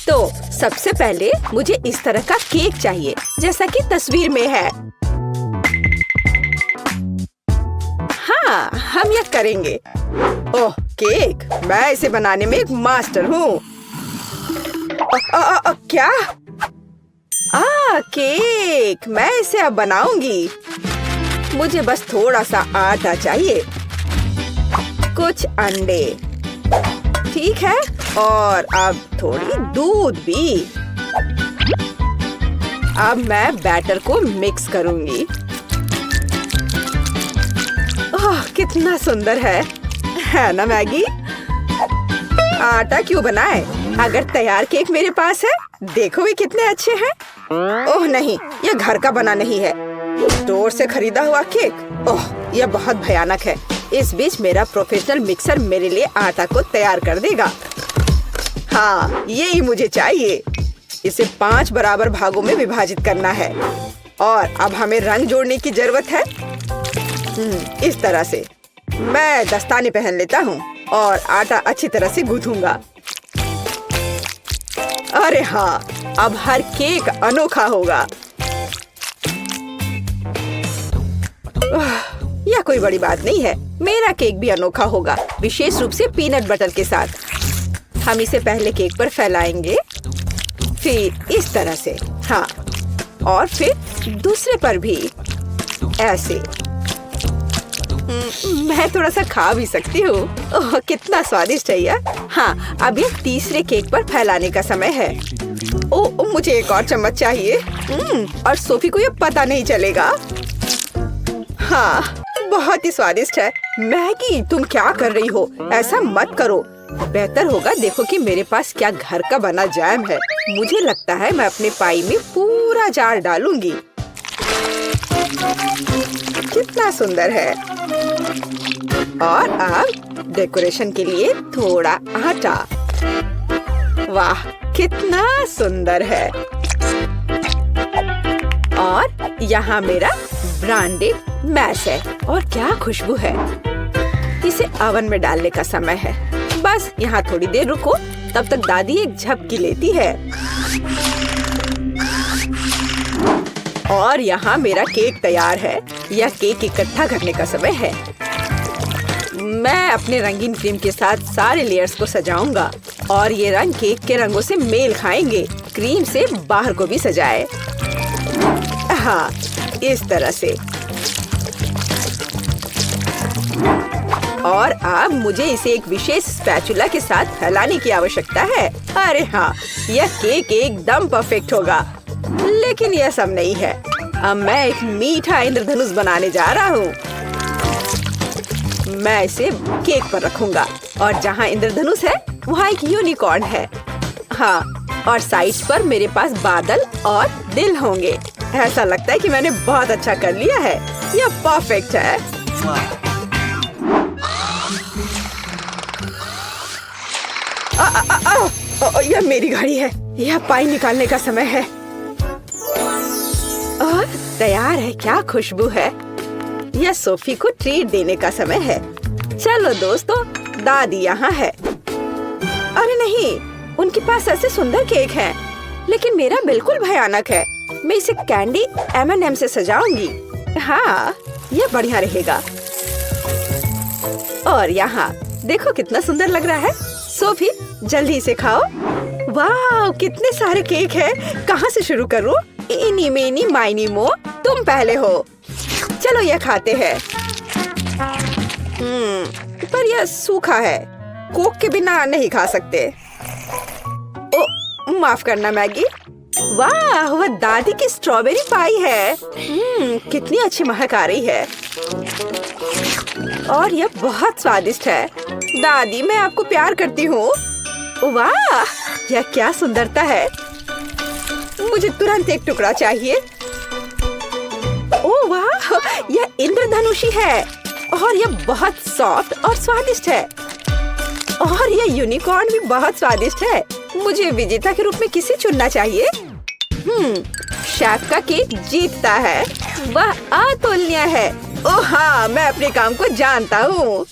तो सबसे पहले मुझे इस तरह का केक चाहिए, जैसा कि तस्वीर में है। हाँ, हम यह करेंगे। ओह, केक! मैं इसे बनाने में एक मास्टर हूँ। क्या? केक! मैं इसे अब बनाऊंगी। मुझे बस थोड़ा सा आटा चाहिए, कुछ अंडे, ठीक है, और अब थोड़ी दूध भी। अब मैं बैटर को मिक्स करूंगी। ओह, कितना सुंदर है ना मैगी? आटा क्यों बनाए अगर तैयार केक मेरे पास है? देखो वे कितने अच्छे हैं। ओह नहीं, यह घर का बना नहीं है, स्टोर से खरीदा हुआ केक। ओह, यह बहुत भयानक है। इस बीच मेरा प्रोफेशनल मिक्सर मेरे लिए आटा को तैयार कर देगा। हाँ, यही मुझे चाहिए। इसे 5 बराबर भागों में विभाजित करना है और अब हमें रंग जोड़ने की जरूरत है। इस तरह से मैं दस्ताने पहन लेता हूँ और आटा अच्छी तरह से गूंथूंगा। अरे हाँ, अब हर केक अनोखा होगा। यह कोई बड़ी बात नहीं है, मेरा केक भी अनोखा होगा, विशेष रूप से पीनट बटर के साथ। हम इसे पहले केक पर फैलाएंगे, फिर इस तरह से, हाँ, और फिर दूसरे पर भी ऐसे। मैं थोड़ा सा खा भी सकती हूँ। ओह, कितना स्वादिष्ट है यह। हाँ, अब ये तीसरे केक पर फैलाने का समय है। ओह, मुझे एक और चम्मच चाहिए। और सोफी को ये पता नहीं चलेगा। हाँ, बहुत ही स्वादिष्ट है। मैगी, तुम क्या कर रही हो? ऐसा मत करो। बेहतर होगा देखो कि मेरे पास क्या घर का बना जैम है। मुझे लगता है मैं अपने पाई में पूरा जार डालूंगी। कितना सुंदर है। और अब डेकोरेशन के लिए थोड़ा आटा। वाह, कितना सुंदर है। और यहाँ मेरा ब्रांडेड मैश है और क्या खुशबू है। इसे ओवन में डालने का समय है। बस यहाँ थोड़ी देर रुको, तब तक दादी एक झपकी लेती है। और यहाँ मेरा केक तैयार है। यह केक इकट्ठा करने का समय है। मैं अपने रंगीन क्रीम के साथ सारे लेयर्स को सजाऊंगा और ये रंग केक के रंगों से मेल खाएंगे। क्रीम से बाहर को भी सजाए। हाँ, इस तरह से। और अब मुझे इसे एक विशेष स्पैचुला के साथ फैलाने की आवश्यकता है। अरे हाँ, यह केक एकदम परफेक्ट होगा। लेकिन यह सब नहीं है। अब मैं एक मीठा इंद्रधनुष बनाने जा रहा हूँ। मैं इसे केक पर रखूंगा और जहाँ इंद्रधनुष है वहाँ एक यूनिकॉर्न है। हाँ, और साइड्स पर मेरे पास बादल और दिल होंगे। ऐसा लगता है कि मैंने बहुत अच्छा कर लिया है। यह परफेक्ट है। यह मेरी घड़ी है। यह पाई निकालने का समय है। और तैयार है। क्या खुशबू है। यह सोफी को ट्रीट देने का समय है। चलो दोस्तों, दादी यहाँ है। अरे नहीं, उनके पास ऐसे सुंदर केक हैं, लेकिन मेरा बिल्कुल भयानक है। मैं इसे कैंडी M&M से सजाऊंगी। हाँ, यह बढ़िया रहेगा। और यहाँ देखो कितना सुंदर लग रहा है। सोफी, जल्दी से खाओ। वाह, कितने सारे केक हैं। कहाँ से शुरू करूँ? इनी मेनी माइनी मो, तुम पहले हो। चलो यह खाते हैं। पर यह सूखा है। कोक के बिना नहीं खा सकते। ओ, माफ करना मैगी। वाह, वह दादी की स्ट्रॉबेरी पाई है। कितनी अच्छी महक आ रही है। और यह बहुत स्वादिष्ट है। दादी, मैं आपको प्यार करती हूँ। वाह, यह क्या सुंदरता है। मुझे तुरंत एक टुकड़ा चाहिए। ओह वाह, यह इंद्रधनुषी है और यह बहुत सॉफ्ट और स्वादिष्ट है। और यह यूनिकॉर्न भी बहुत स्वादिष्ट है। मुझे विजेता के रूप में किसे चुनना चाहिए? शेफ का केक जीतता है। वह अतुलनीय है। ओह हाँ, मैं अपने काम को जानता हूँ।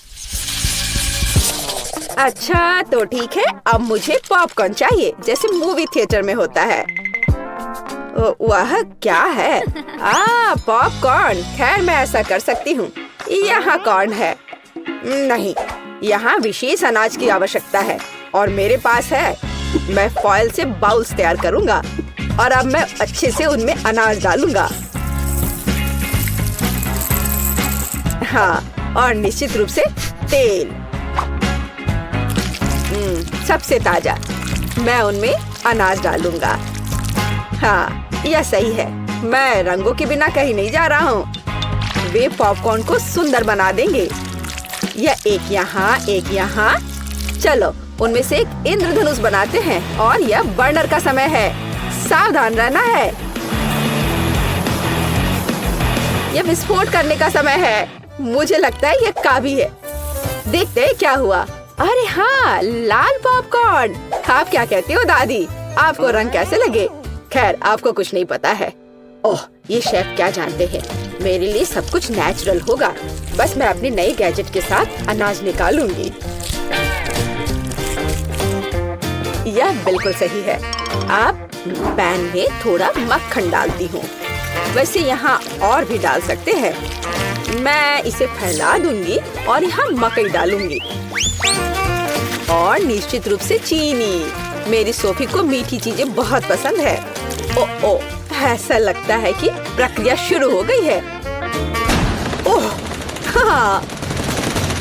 अच्छा तो ठीक है, अब मुझे पॉपकॉर्न चाहिए जैसे मूवी थिएटर में होता है। वह क्या है? पॉपकॉर्न। खैर मैं ऐसा कर सकती हूँ। यहाँ कॉर्न है। नहीं, यहाँ विशेष अनाज की आवश्यकता है और मेरे पास है। मैं फॉइल से बाउल्स तैयार करूँगा और अब मैं अच्छे से उनमें अनाज डालूंगा। हाँ, और निश्चित रूप से तेल। सबसे ताजा। मैं उनमें अनाज डालूंगा। हाँ, यह सही है। मैं रंगों के बिना कहीं नहीं जा रहा हूँ। वे पॉपकॉर्न को सुंदर बना देंगे। यह एक यहाँ, एक यहाँ। चलो उनमें से एक इंद्रधनुष बनाते हैं और यह बर्नर का समय है। सावधान रहना है। यह विस्फोट करने का समय है। मुझे लगता है यह काफी है। देखते हैं क्या हुआ। अरे हाँ, लाल पॉपकॉर्न। आप क्या कहती हो दादी? आपको रंग कैसे लगे? खैर आपको कुछ नहीं पता है। ओह, ये शेफ क्या जानते हैं। मेरे लिए सब कुछ नेचुरल होगा। बस मैं अपने नए गैजेट के साथ अनाज निकालूंगी। यह बिल्कुल सही है। आप पैन में थोड़ा मक्खन डालती हूँ। वैसे यहाँ और भी डाल सकते हैं। मैं इसे फैला दूंगी और यहाँ मकई डालूंगी और निश्चित रूप से चीनी। मेरी सोफी को मीठी चीजें बहुत पसंद है। ओ, ऐसा लगता है कि प्रक्रिया शुरू हो गई है। ओह, हाँ,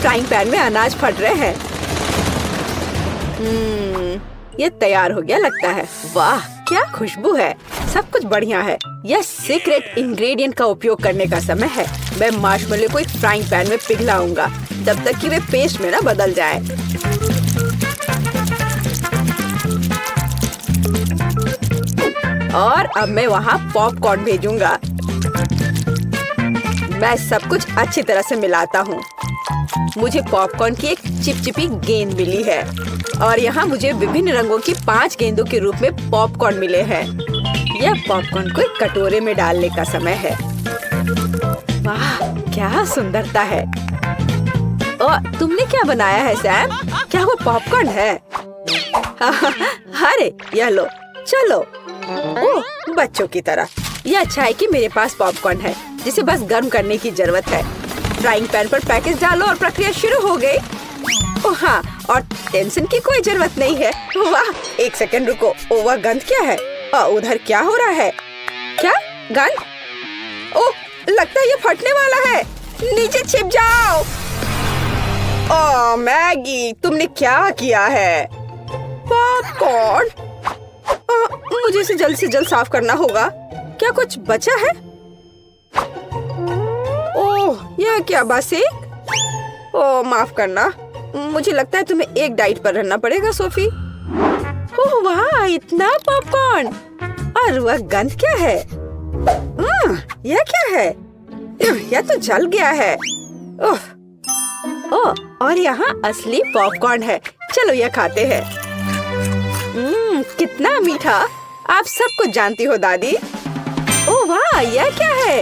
फ्राइंग पैन में अनाज फट रहे हैं। ये तैयार हो गया लगता है। वाह, क्या खुशबू है। सब कुछ बढ़िया है। यह सीक्रेट इंग्रेडिएंट का उपयोग करने का समय है। मैं मार्शमेलो को एक फ्राइंग पैन में पिघलाऊंगा जब तक कि वे पेस्ट में न बदल जाए। और अब मैं वहाँ पॉपकॉर्न भेजूंगा। मैं सब कुछ अच्छी तरह से मिलाता हूँ। मुझे पॉपकॉर्न की एक चिपचिपी गेंद मिली है और यहाँ मुझे विभिन्न रंगों की 5 गेंदों के रूप में पॉपकॉर्न मिले हैं। यह पॉपकॉर्न को एक कटोरे में डालने का समय है। वाह, क्या सुंदरता है। और तुमने क्या बनाया है सैम? क्या वो पॉपकॉर्न है? अरे यह लो, चलो। ओह, बच्चों की तरह। यह अच्छा है कि मेरे पास पॉपकॉर्न है जिसे बस गर्म करने की जरूरत है। फ्राइंग पैन पर पैकेज डालो और प्रक्रिया शुरू हो गई। ओह हाँ, और टेंशन की कोई जरूरत नहीं है। वाह, एक सेकंड रुको। ओह, वह गंध क्या है? उधर क्या हो रहा है? क्या गंध? ओह, लगता है ये फटने वाला है। नीचे छिप जाओ। ओह मैगी, तुमने क्या किया है? पॉपकॉर्न। मुझे इसे जल्द से जल्द साफ करना होगा। क्या कुछ बचा है? ओह, यह क्या बस एक? ओह माफ करना। मुझे लगता है तुम्हें एक डाइट पर रहना पड़ेगा सोफी। ओह वाह, इतना पॉपकॉर्न। और वह गंध क्या है? यह क्या है? यह तो जल गया है। ओह, और यहाँ असली पॉपकॉर्न है। चलो यह खाते हैं। कितना मीठा। आप सब कुछ जानती हो दादी। ओह वाह, यह क्या है?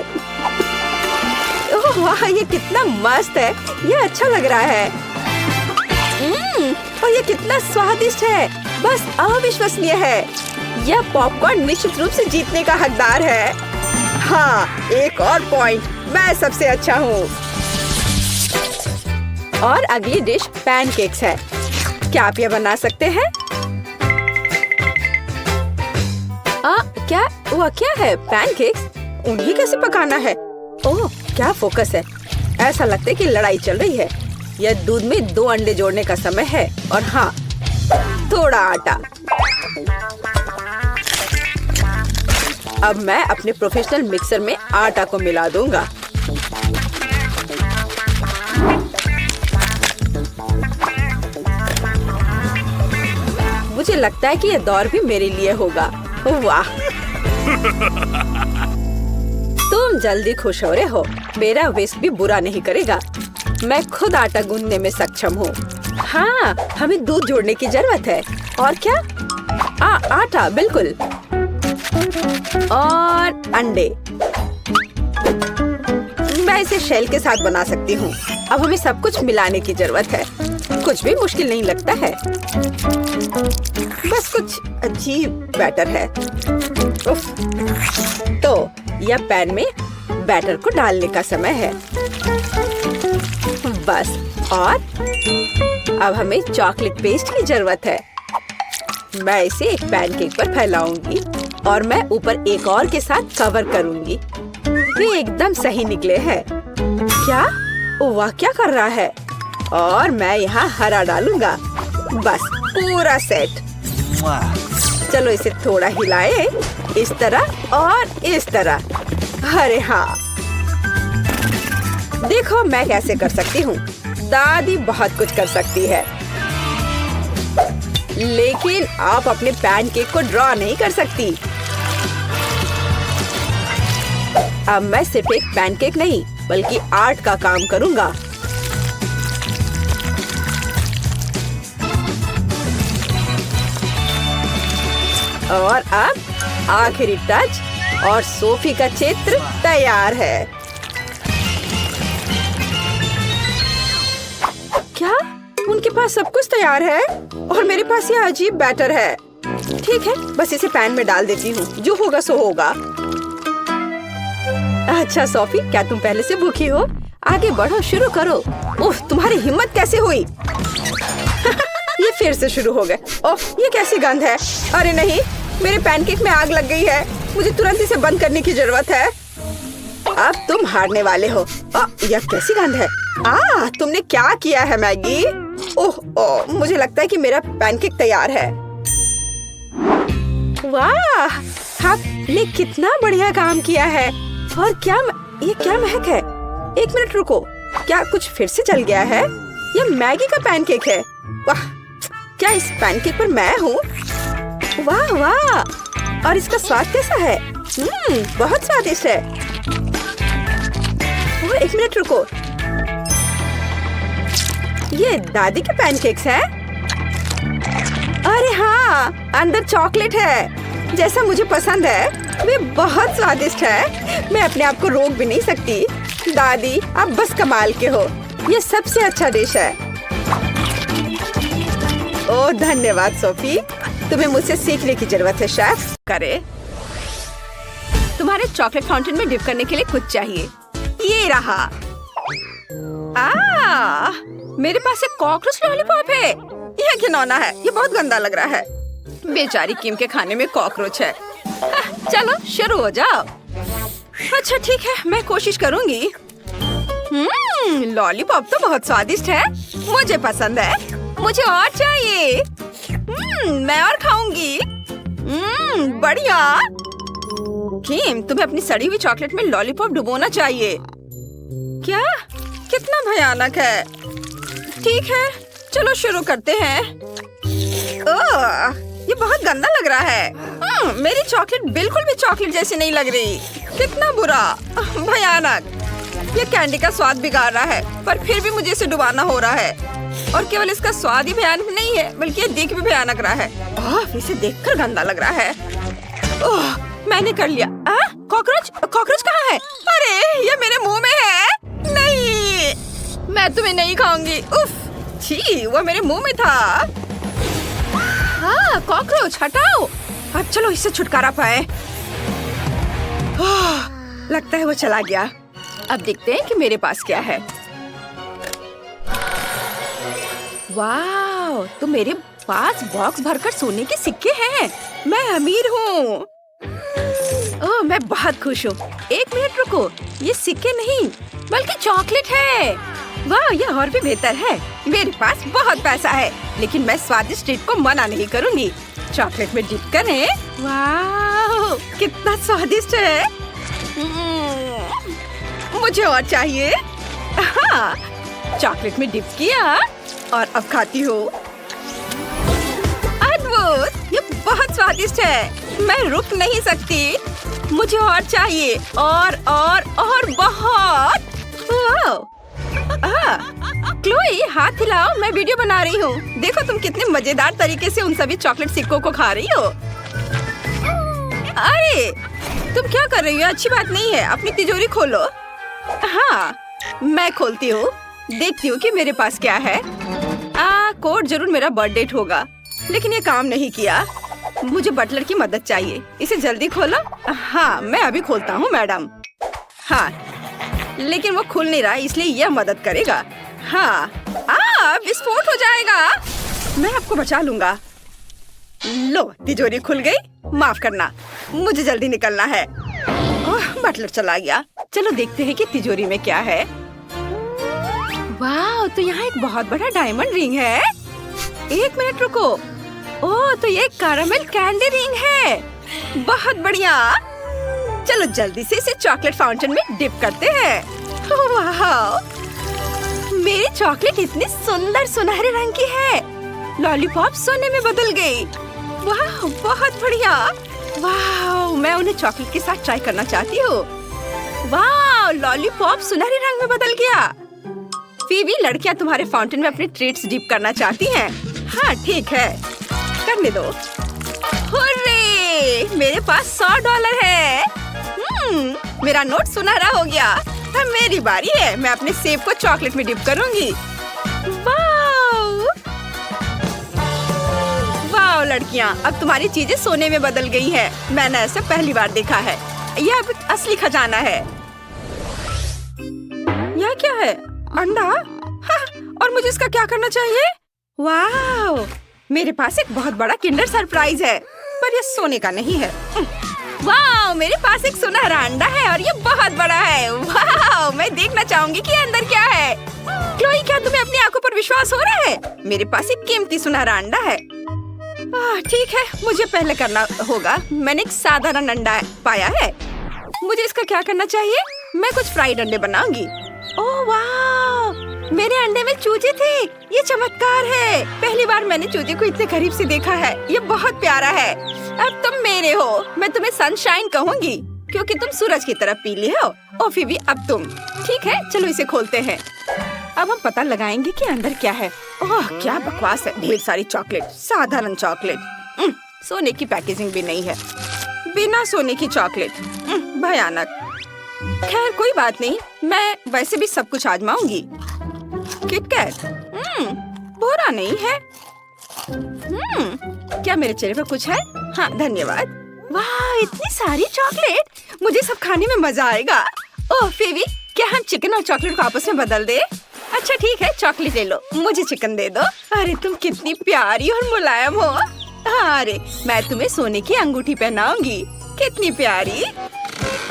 ओह वाह, ये कितना मस्त है। यह अच्छा लग रहा है। और ये कितना स्वादिष्ट है। बस अविश्वसनीय है। यह पॉपकॉर्न निश्चित रूप से जीतने का हकदार है। हाँ, एक और पॉइंट। मैं सबसे अच्छा हूँ। और अगली डिश पैनकेक्स है। क्या आप यह बना सकते हैं? क्या है? पैनकेक्स? उन्हें कैसे पकाना है? ओह, क्या फोकस है। ऐसा लगता है कि लड़ाई चल रही है। यह दूध में 2 अंडे जोड़ने का समय है और हाँ, थोड़ा आटा। अब मैं अपने प्रोफेशनल मिक्सर में आटा को मिला दूंगा। मुझे लगता है कि यह दौर भी मेरे लिए होगा। वाह, तुम जल्दी खुश हो रहे हो। मेरा वेस्ट भी बुरा नहीं करेगा। मैं खुद आटा गूंदने में सक्षम हूँ। हाँ, हमें दूध जोड़ने की जरूरत है। और क्या? आटा, बिल्कुल। और अंडे। मैं इसे शेल के साथ बना सकती हूँ। अब हमें सब कुछ मिलाने की जरूरत है। कुछ भी मुश्किल नहीं लगता है, बस कुछ अजीब बैटर है। उफ। तो यह पैन में बैटर को डालने का समय है। बस, और अब हमें चॉकलेट पेस्ट की जरूरत है। मैं इसे एक पैनकेक पर फैलाऊंगी और मैं ऊपर एक और के साथ कवर करूंगी। ये एकदम सही निकले हैं। क्या? वाह, क्या कर रहा है? और मैं यहाँ हरा डालूंगा। बस पूरा सेट। चलो इसे थोड़ा हिलाए, इस तरह और इस तरह। अरे हाँ, देखो मैं कैसे कर सकती हूँ। दादी बहुत कुछ कर सकती है, लेकिन आप अपने पैनकेक को ड्रॉ नहीं कर सकती। अब मैं सिर्फ एक पैनकेक नहीं बल्कि आर्ट का काम करूंगा। और अब आखिरी टच और सोफी का चित्र तैयार है। क्या? उनके पास सब कुछ तैयार है और मेरे पास ये अजीब बैटर है। ठीक है, बस इसे पैन में डाल देती हूँ, जो होगा सो होगा। अच्छा सोफी, क्या तुम पहले से भूखी हो? आगे बढ़ो, शुरू करो। ओह, तुम्हारी हिम्मत कैसे हुई? ये फिर से शुरू हो गए। ओह, ये कैसी गंध है? अरे नहीं, मेरे पैनकेक में आग लग गई है। मुझे तुरंत इसे बंद करने की जरूरत है। अब तुम हारने वाले हो। यह कैसी गंध है? तुमने क्या किया है मैगी? ओह, मुझे लगता है कि मेरा पैनकेक तैयार है। वाह, आपने कितना बढ़िया काम किया है। और ये क्या महक है? एक मिनट रुको, क्या कुछ फिर से जल गया है? यह मैगी का पैनकेक है। वाह, क्या इस पैनकेक पर मैं हूँ? वाह वाह, और इसका स्वाद कैसा है? बहुत स्वादिष्ट है। एक मिनट रुको, ये दादी के पैनकेक्स हैं? अरे हाँ, अंदर चॉकलेट है, जैसा मुझे पसंद है। वे बहुत स्वादिष्ट है। मैं अपने आप को रोक भी नहीं सकती। दादी, आप बस कमाल के हो। ये सबसे अच्छा डिश है। ओह धन्यवाद सोफी, तुम्हें मुझसे सीखने की जरूरत है शेफ। करे, तुम्हारे चॉकलेट फाउंटेन में डिप करने के लिए कुछ चाहिए। ये रहा। मेरे पास एक कॉकरोच लॉलीपॉप है। यह घिनौना है, ये बहुत गंदा लग रहा है। बेचारी किम के खाने में कॉकरोच है। चलो शुरू हो जाओ। अच्छा ठीक है, मैं कोशिश करूंगी। लॉलीपॉप तो बहुत स्वादिष्ट है, मुझे पसंद है। मुझे और चाहिए। मैं और खाऊंगी। बढ़िया। किम, तुम्हें अपनी सड़ी हुई चॉकलेट में लॉलीपॉप डुबोना चाहिए। क्या? कितना भयानक है। ठीक है, चलो शुरू करते हैं। ये बहुत गंदा लग रहा है। मेरी चॉकलेट बिल्कुल भी चॉकलेट जैसी नहीं लग रही। कितना बुरा, भयानक। ये कैंडी का स्वाद बिगाड़ रहा है, पर फिर भी मुझे इसे डुबाना हो रहा है। और केवल इसका स्वाद ही भयानक नहीं है, बल्कि ये दिख भी भयानक रहा है। इसे देखकर गंदा लग रहा है। मैंने कर लिया। कॉकरोच, कॉकरोच कहाँ है? अरे ये मेरे मुंह में है। नहीं, मैं तुम्हें नहीं खाऊंगी। उफ, छी, वो मेरे मुंह में था। कॉकरोच हटाओ। अब चलो इससे छुटकारा पाए। लगता है वो चला गया। अब देखते हैं कि मेरे पास क्या है। वाह, तो मेरे पास बॉक्स भरकर सोने के सिक्के हैं। मैं अमीर हूँ। मैं बहुत खुश हूँ। एक मिनट रुको, ये सिक्के नहीं बल्कि चॉकलेट है। वाह, ये और भी बेहतर है। मेरे पास बहुत पैसा है, लेकिन मैं स्वादिष्ट ट्रीट को मना नहीं करूँगी। चॉकलेट में डिप करें। वाह, कितना स्वादिष्ट है। मुझे और चाहिए। चॉकलेट में डिप किया और अब खाती हूँ। अद्भुत, ये बहुत स्वादिष्ट है। मैं रुक नहीं सकती। मुझे और चाहिए, और बहुत। क्लोई, हाथ हिलाओ, मैं वीडियो बना रही हूँ। देखो तुम कितने मजेदार तरीके से उन सभी चॉकलेट सिक्कों को खा रही हो। अरे तुम क्या कर रही हो? अच्छी बात नहीं है। अपनी तिजोरी खोलो। हाँ, मैं खोलती हूँ, देखती हूँ कि मेरे पास क्या है। कोड जरूर मेरा बर्थ डेट होगा, लेकिन ये काम नहीं किया। मुझे बटलर की मदद चाहिए। इसे जल्दी खोलो। हाँ, मैं अभी खोलता हूँ मैडम। हाँ, लेकिन वो खुल नहीं रहा, इसलिए यह मदद करेगा। हाँ, विस्फोट हो जाएगा। मैं आपको बचा लूंगा। लो, तिजोरी खुल गई। माफ करना, मुझे जल्दी निकलना है। ओह, बटलर चला गया। चलो देखते हैं कि तिजोरी में क्या है। वाह, तो यहाँ एक बहुत बड़ा डायमंड रिंग है। एक मिनट रुको। ओह, तो ये कैरामेल कैंडी रिंग है। बहुत बढ़िया। चलो जल्दी से इसे चॉकलेट फाउंटेन में डिप करते हैं। वाह, मेरी चॉकलेट इतनी सुंदर सुनहरे रंग की है। लॉलीपॉप सोने में बदल गई। वाह, बहुत बढ़िया। वाह, मैं उन्हें चॉकलेट के साथ ट्राई करना चाहती हूँ। वाह, लॉलीपॉप सुनहरे रंग में बदल गया। फीबी, लड़कियाँ तुम्हारे फाउंटेन में अपने ट्रीट्स डिप करना चाहती हैं। हाँ, ठीक है, करने दो। हुर्रे, मेरे पास $100 है। मेरा नोट सुनहरा हो गया। अब मेरी बारी है। मैं अपने सेब को चॉकलेट में डिप करूंगी। वाव, वाव लड़कियाँ, अब तुम्हारी चीजें सोने में बदल गई हैं। मैंने ऐसा पहली बार देखा है। यह अब असली खजाना है। यह क्या है? अंडा? हाँ, और मुझे इसका क्या करना चाहिए? वाव, मेरे पास एक बहुत बड़ा किंडर सरप्राइज है, पर यह सोने का नहीं है। वाव, मेरे पास एक सुनहरा अंडा है और ये बहुत बड़ा है। वाव, मैं देखना चाहूंगी कि अंदर क्या है। क्लोई, क्या तुम्हें अपनी आंखों पर विश्वास हो रहा है? मेरे पास एक कीमती सुनहरा अंडा है। ठीक है, मुझे पहले करना होगा। मैंने एक साधारण अंडा पाया है। मुझे इसका क्या करना चाहिए? मैं कुछ फ्राइड अंडे बनाऊंगी। ओह वाह, मेरे अंडे में चूजे थे। ये चमत्कार है। पहली बार मैंने चूजे को इतने करीब से देखा है। ये बहुत प्यारा है। अब तुम मेरे हो। मैं तुम्हें सनशाइन कहूंगी क्योंकि तुम सूरज की तरह पीली हो। और फिर भी अब तुम। ठीक है, चलो इसे खोलते हैं। अब हम पता लगाएंगे कि अंदर क्या है। ओह, क्या बकवास है। ढेर सारी चॉकलेट, साधारण चॉकलेट। सोने की पैकेजिंग भी नहीं है। बिना सोने की चॉकलेट, भयानक। खैर कोई बात नहीं, मैं वैसे भी सब कुछ आजमाऊंगी। किटकैट, बुरा नहीं है। क्या मेरे चेहरे पर कुछ है? हाँ, धन्यवाद। वाह, इतनी सारी चॉकलेट। मुझे सब खाने में मजा आएगा। ओह फेवी, क्या हम चिकन और चॉकलेट को आपस में बदल दे? अच्छा ठीक है, चॉकलेट ले लो, मुझे चिकन दे दो। अरे तुम कितनी प्यारी और मुलायम हो। अरे मैं तुम्हें सोने की अंगूठी पहनाऊंगी। कितनी प्यारी।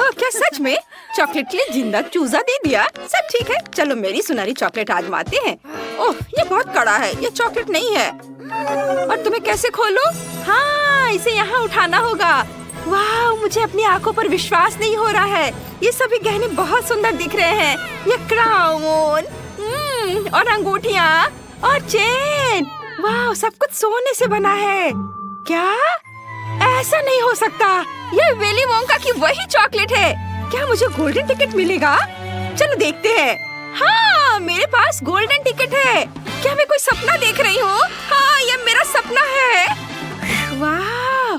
ओह, क्या सच में? चॉकलेट के लिए जिंदा चूजा दे दिया। सब ठीक है, चलो मेरी सुनहरी चॉकलेट आजमाते हैं। ओह, ये बहुत कड़ा है। ये चॉकलेट नहीं है। और तुम्हें कैसे खोलूं? हाँ, इसे यहाँ उठाना होगा। वाह, मुझे अपनी आंखों पर विश्वास नहीं हो रहा है। ये सभी गहने बहुत सुंदर दिख रहे हैं। ये क्राउन, और अंगूठियाँ और चेन। वाह, सब कुछ सोने से बना है। क्या? ऐसा नहीं हो सकता। ये विली वोंका की वही चॉकलेट है। क्या मुझे गोल्डन टिकट मिलेगा? चलो देखते हैं। हाँ, मेरे पास गोल्डन टिकट है। क्या मैं कोई सपना देख रही हूँ? हाँ, ये मेरा सपना है। वाह,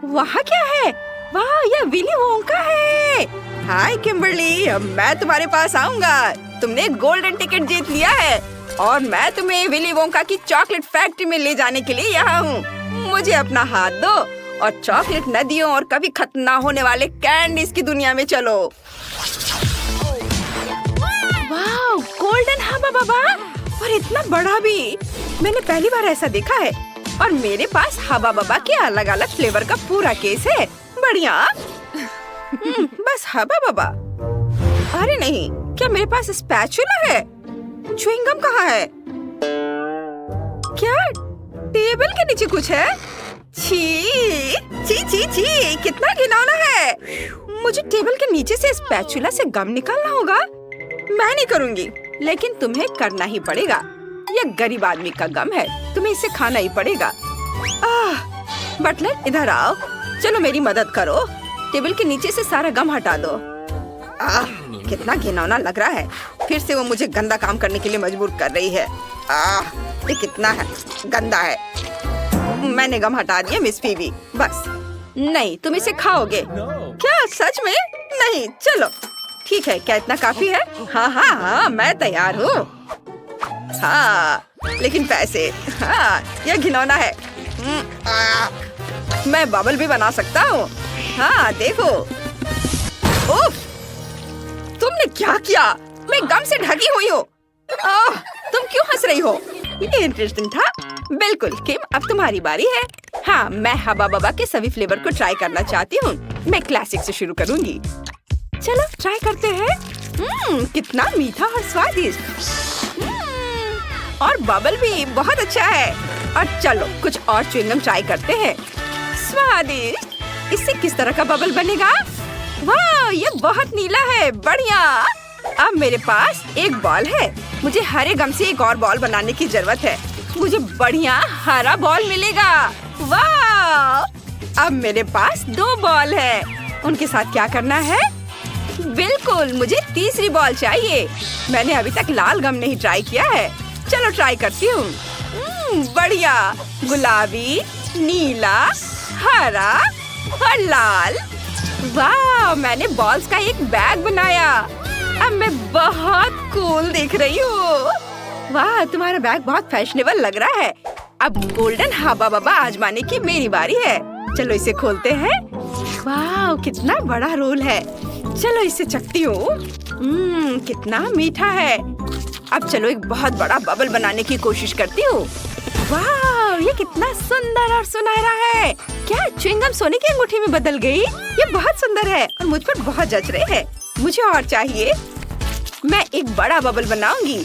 वहाँ क्या है? वाह, ये विली वोंका है। हाय किम्बरली, मैं तुम्हारे पास आऊंगा। तुमने गोल्डन टिकट जीत लिया है और मैं तुम्हें विली वोंका की चॉकलेट फैक्ट्री में ले जाने के लिए यहाँ हूँ। मुझे अपना हाथ दो और चॉकलेट नदियों और कभी खत्म ना होने वाले कैंडीज की दुनिया में चलो। वाह, गोल्डन हबा बबा, और इतना बड़ा भी। मैंने पहली बार ऐसा देखा है। और मेरे पास हबा बबा के अलग अलग फ्लेवर का पूरा केस है। बढ़िया। बस हबा बबा। अरे नहीं, क्या मेरे पास स्पैचुला है? च्युइंगम कहाँ है? क्या टेबल के नीचे कुछ है? छी छी छी छी, कितना घिनौना है। मुझे टेबल के नीचे से स्पैचुला से गम निकालना होगा। मैं नहीं करूँगी, लेकिन तुम्हें करना ही पड़ेगा। यह गरीब आदमी का गम है, तुम्हें इसे खाना ही पड़ेगा। बटलर इधर आओ, चलो मेरी मदद करो। टेबल के नीचे से सारा गम हटा दो। कितना घिनौना लग रहा है। फिर से वो मुझे गंदा काम करने के लिए मजबूर कर रही है। ये कितना है गंदा है। मैंने गम हटा दिया मिस फीबी। बस नहीं, तुम इसे खाओगे क्या? सच में? नहीं, चलो ठीक है। क्या इतना काफी है? हाँ हाँ हाँ, मैं तैयार हूँ। हाँ, लेकिन पैसे, हाँ यह घिनौना है। मैं बबल भी बना सकता हूँ। हाँ देखो। उफ, तुमने क्या किया? मैं गम से ढकी हुई हूँ। तुम क्यों हंस रही हो? ये इंटरेस्टिंग था। बिल्कुल किम, अब तुम्हारी बारी है। हाँ, मैं हबा बबा के सभी फ्लेवर को ट्राई करना चाहती हूँ। मैं क्लासिक से शुरू करूँगी। चलो ट्राई करते हैं। कितना मीठा और स्वादिष्ट। और बबल भी बहुत अच्छा है। और चलो कुछ और च्युइंगम ट्राई करते हैं। स्वादिष्ट। इससे किस तरह का बबल बनेगा? वाह, ये बहुत नीला है। बढ़िया। अब मेरे पास एक बॉल है। मुझे हरे गम से एक और बॉल बनाने की जरूरत है। मुझे बढ़िया हरा बॉल मिलेगा। वाह! अब मेरे पास 2 बॉल है। उनके साथ क्या करना है? बिल्कुल, मुझे तीसरी बॉल चाहिए। मैंने अभी तक लाल गम नहीं ट्राई किया है। चलो ट्राई करती हूँ। बढ़िया। गुलाबी, नीला, हरा और लाल। वाह, मैंने बॉल्स का एक बैग बनाया। अब मैं बहुत कूल दिख रही हूँ। वाह, तुम्हारा बैग बहुत फैशनेबल लग रहा है। अब गोल्डन हबा बबा आजमाने की मेरी बारी है। चलो इसे खोलते हैं। वाह, कितना बड़ा रोल है। चलो इसे चखती हूँ। कितना मीठा है। अब चलो एक बहुत बड़ा बबल बनाने की कोशिश करती हूँ। वाह, ये कितना सुंदर और सुनहरा है। क्या च्युइंगम सोने की अंगूठी में बदल गई? ये बहुत सुंदर है और मुझ पर बहुत जच रहे हैं। मुझे और चाहिए। मैं एक बड़ा बबल बनाऊंगी।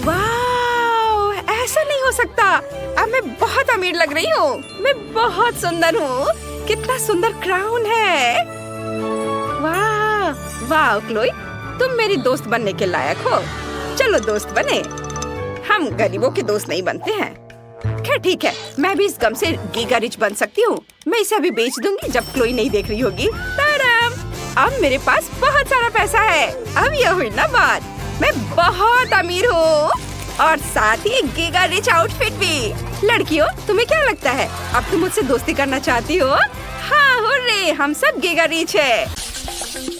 वाह, ऐसा नहीं हो सकता। अब मैं बहुत अमीर लग रही हूँ। मैं बहुत सुंदर हूँ। कितना सुंदर क्राउन है। वाह वाह क्लोई, तुम मेरी दोस्त बनने के लायक हो। चलो दोस्त बने। हम गरीबों के दोस्त नहीं बनते हैं। खैर ठीक है, मैं भी इस गम से गीगा रिच बन सकती हूँ। मैं इसे अभी बेच दूंगी जब क्लोई नहीं देख रही होगी। अब मेरे पास बहुत सारा पैसा है। अब यह हुई ना बात। मैं बहुत अमीर हूँ और साथ ही एक गीगा रिच आउटफिट भी। लड़कियों, तुम्हें क्या लगता है? अब तुम मुझसे दोस्ती करना चाहती हो? हाँ, हुर्रे, हम सब गीगा रिच है।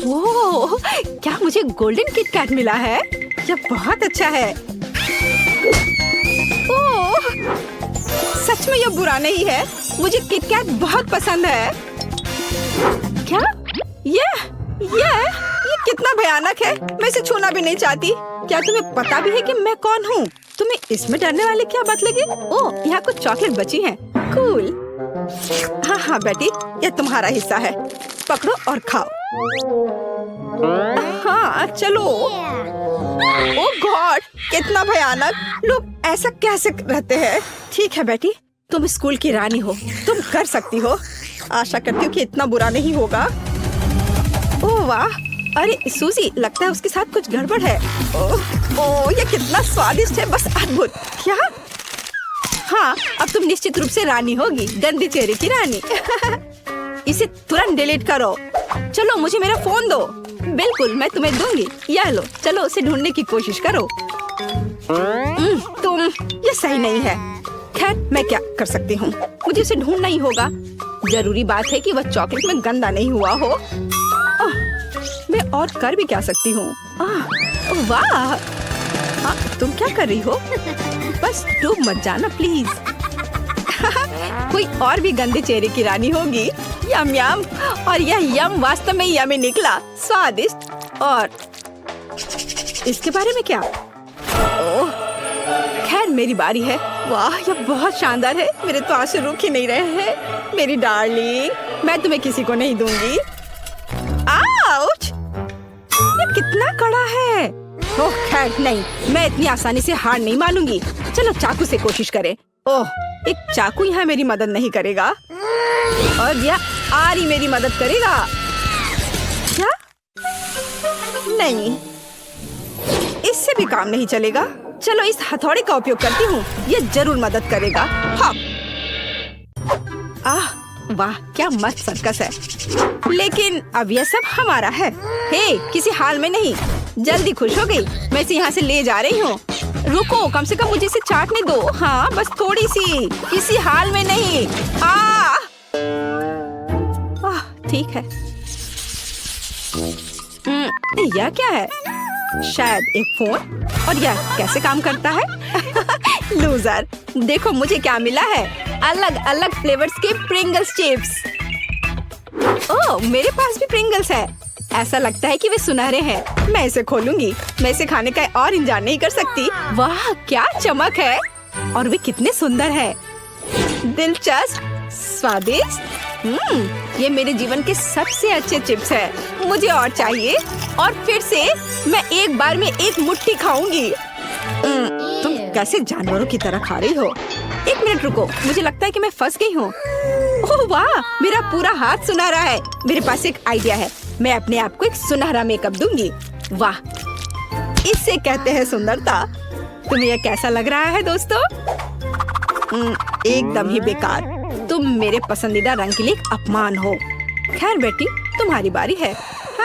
ओह, क्या मुझे गोल्डन किट कैट मिला है? यह बहुत अच्छा है। ओह, सच में यह बुरा नहीं है। मुझे किट कैट बहुत पसंद है। क्या? ये कितना भयानक है। मैं इसे छूना भी नहीं चाहती। क्या तुम्हें पता भी है कि मैं कौन हूँ? तुम्हें इसमें डरने वाली क्या बात लगी? ओह, यहाँ कुछ चॉकलेट बची हैं। कूल। हाँ हाँ बेटी, ये तुम्हारा हिस्सा है। पकड़ो और खाओ। हाँ चलो। ओह गॉड, कितना भयानक। लोग ऐसा कैसे रहते हैं? ठीक है बेटी, तुम स्कूल की रानी हो। तुम कर सकती हो। आशा करती हूँ कि इतना बुरा नहीं होगा। ओह वाह, अरे सूजी, लगता है उसके साथ कुछ गड़बड़ है। ओह, ये कितना स्वादिष्ट है, बस अद्भुत। क्या? हाँ, अब तुम निश्चित रूप से रानी होगी, गंदे चेहरे की रानी। इसे तुरंत डिलीट करो। चलो मुझे मेरा फोन दो। बिल्कुल, मैं तुम्हें दूंगी। यह लो, चलो उसे ढूंढने की कोशिश करो। ये सही नहीं है। खैर, मैं क्या कर सकती हूँ? मुझे उसे ढूंढना ही होगा। जरूरी बात है कि वह चॉकलेट में गंदा नहीं हुआ हो। मैं और कर भी क्या सकती हूँ? वाह, तुम क्या कर रही हो? बस डूब मत जाना प्लीज। कोई और भी गंदे चेहरे की रानी होगी। यम यम। और यह यम वास्तव में यमी निकला। स्वादिष्ट। और इसके बारे में क्या? ओह, खैर मेरी बारी है। वाह, यह बहुत शानदार है। मेरे तो आंसू रुक ही नहीं रहे हैं। मेरी डार्लिंग, मैं तुम्हें किसी को नहीं दूंगी। आउच! ये कितना कड़ा है। ओह खैर नहीं, मैं इतनी आसानी से हार नहीं मानूंगी। चलो चाकू से कोशिश करें। ओह, एक चाकू यहाँ मेरी मदद नहीं करेगा और यह आरी मेरी मदद करेगा। क्या? नहीं, इससे भी काम नहीं चलेगा। चलो इस हथौड़े का उपयोग करती हूँ। ये जरूर मदद करेगा। हाँ। वाह, क्या मस्त सर्कस है। लेकिन अब यह सब हमारा है। हे, किसी हाल में नहीं। जल्दी खुश हो गई। मैं इसे यहाँ से ले जा रही हूँ। रुको, कम से कम मुझे इसे चाटने दो। हाँ, बस थोड़ी सी। किसी हाल में नहीं। ठीक है। यह क्या है? शायद एक फोन। और यह कैसे काम करता है? लूजर, देखो मुझे क्या मिला है, अलग अलग फ्लेवर्स के प्रिंगल्स चिप्स। ओह, मेरे पास भी प्रिंगल्स है। ऐसा लगता है कि वे सुनहरे हैं। मैं इसे खोलूंगी। मैं इसे खाने का और इंतजार नहीं कर सकती। वाह, क्या चमक है और वे कितने सुंदर है। दिलचस्प, स्वादिष्ट। ये मेरे जीवन के सबसे अच्छे चिप्स है। मुझे और चाहिए और फिर से मैं एक बार में एक मुट्ठी खाऊंगी। तुम कैसे जानवरों की तरह खा रही हो? एक मिनट रुको, मुझे लगता है कि मैं फंस गई हूँ। ओह वाह, मेरा पूरा हाथ सुनहरा है। मेरे पास एक आइडिया है। मैं अपने आप को एक सुनहरा मेकअप दूंगी। वाह, इसे कहते हैं सुंदरता। तुम्हें यह कैसा लग रहा है दोस्तों? एकदम ही बेकार। तुम मेरे पसंदीदा रंग के लिए एक अपमान हो। खैर बेटी, तुम्हारी बारी है।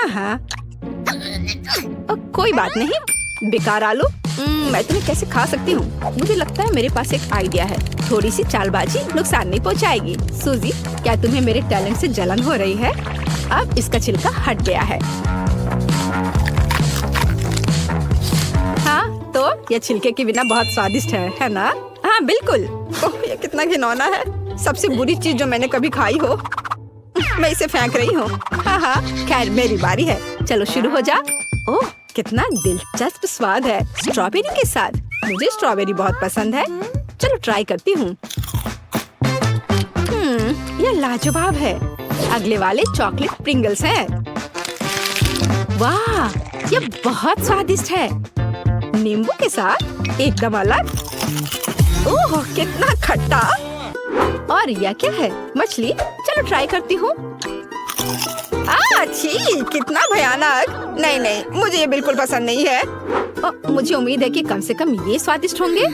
हाँ, कोई बात नहीं। बेकार आलू, मैं तुम्हें कैसे खा सकती हूँ? मुझे लगता है मेरे पास एक आइडिया है। थोड़ी सी चालबाजी नुकसान नहीं पहुँचाएगी। सूजी, क्या तुम्हें मेरे टैलेंट से जलन हो रही है? अब इसका छिलका हट गया है। हाँ, तो यह छिलके के बिना बहुत स्वादिष्ट है ना? हाँ बिल्कुल। ओह, ये कितना घिनौना है। सबसे बुरी चीज जो मैंने कभी खाई हो। मैं इसे फेंक रही हूँ। हाँ, खैर मेरी बारी है। चलो शुरू हो जा। ओह, कितना दिलचस्प स्वाद है स्ट्रॉबेरी के साथ। मुझे स्ट्रॉबेरी बहुत पसंद है। चलो ट्राई करती हूँ। यह लाजवाब है। अगले वाले चॉकलेट प्रिंगल्स हैं। वाह, यह बहुत स्वादिष्ट है। नींबू के साथ एकदम अलग। ओह, कितना खट्टा। और यह क्या है? मछली। चलो ट्राई करती हूँ। छी, कितना भयानक। नहीं, मुझे ये बिल्कुल पसंद नहीं है। मुझे उम्मीद है कि कम से कम ये स्वादिष्ट होंगे।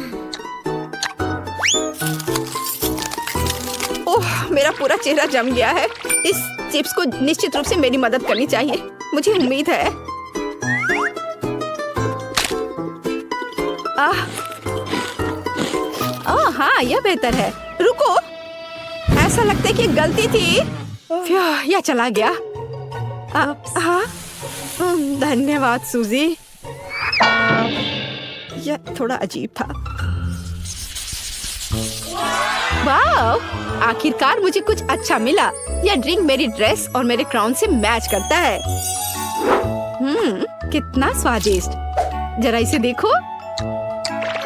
ओह, मेरा पूरा चेहरा जम गया है। इस चिप्स को निश्चित रूप से मेरी मदद करनी चाहिए। मुझे उम्मीद है। हाँ, यह बेहतर है। रुको, ऐसा लगता है कि गलती थी। यह चला गया। हाँ, धन्यवाद सूजी। यह थोड़ा अजीब था। वाह, आखिरकार मुझे कुछ अच्छा मिला। यह ड्रिंक मेरी ड्रेस और मेरे क्राउन से मैच करता है। कितना स्वादिष्ट। जरा इसे देखो।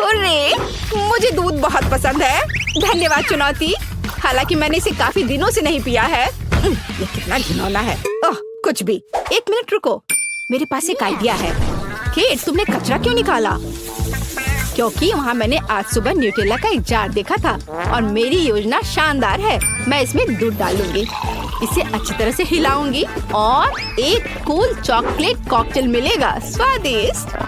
अरे, मुझे दूध बहुत पसंद है। धन्यवाद चुनौती। हालांकि मैंने इसे काफी दिनों से नहीं पिया है। ये कितना घिनौना है। ओह, कुछ भी। एक मिनट रुको, मेरे पास एक आइडिया है। केट, तुमने कचरा क्यों निकाला? क्योंकि वहाँ मैंने आज सुबह न्यूटेला का एक जार देखा था और मेरी योजना शानदार है। मैं इसमें दूध डालूंगी, इसे अच्छी तरह से हिलाऊंगी और एक कूल चॉकलेट कॉकटेल मिलेगा। स्वादिष्ट।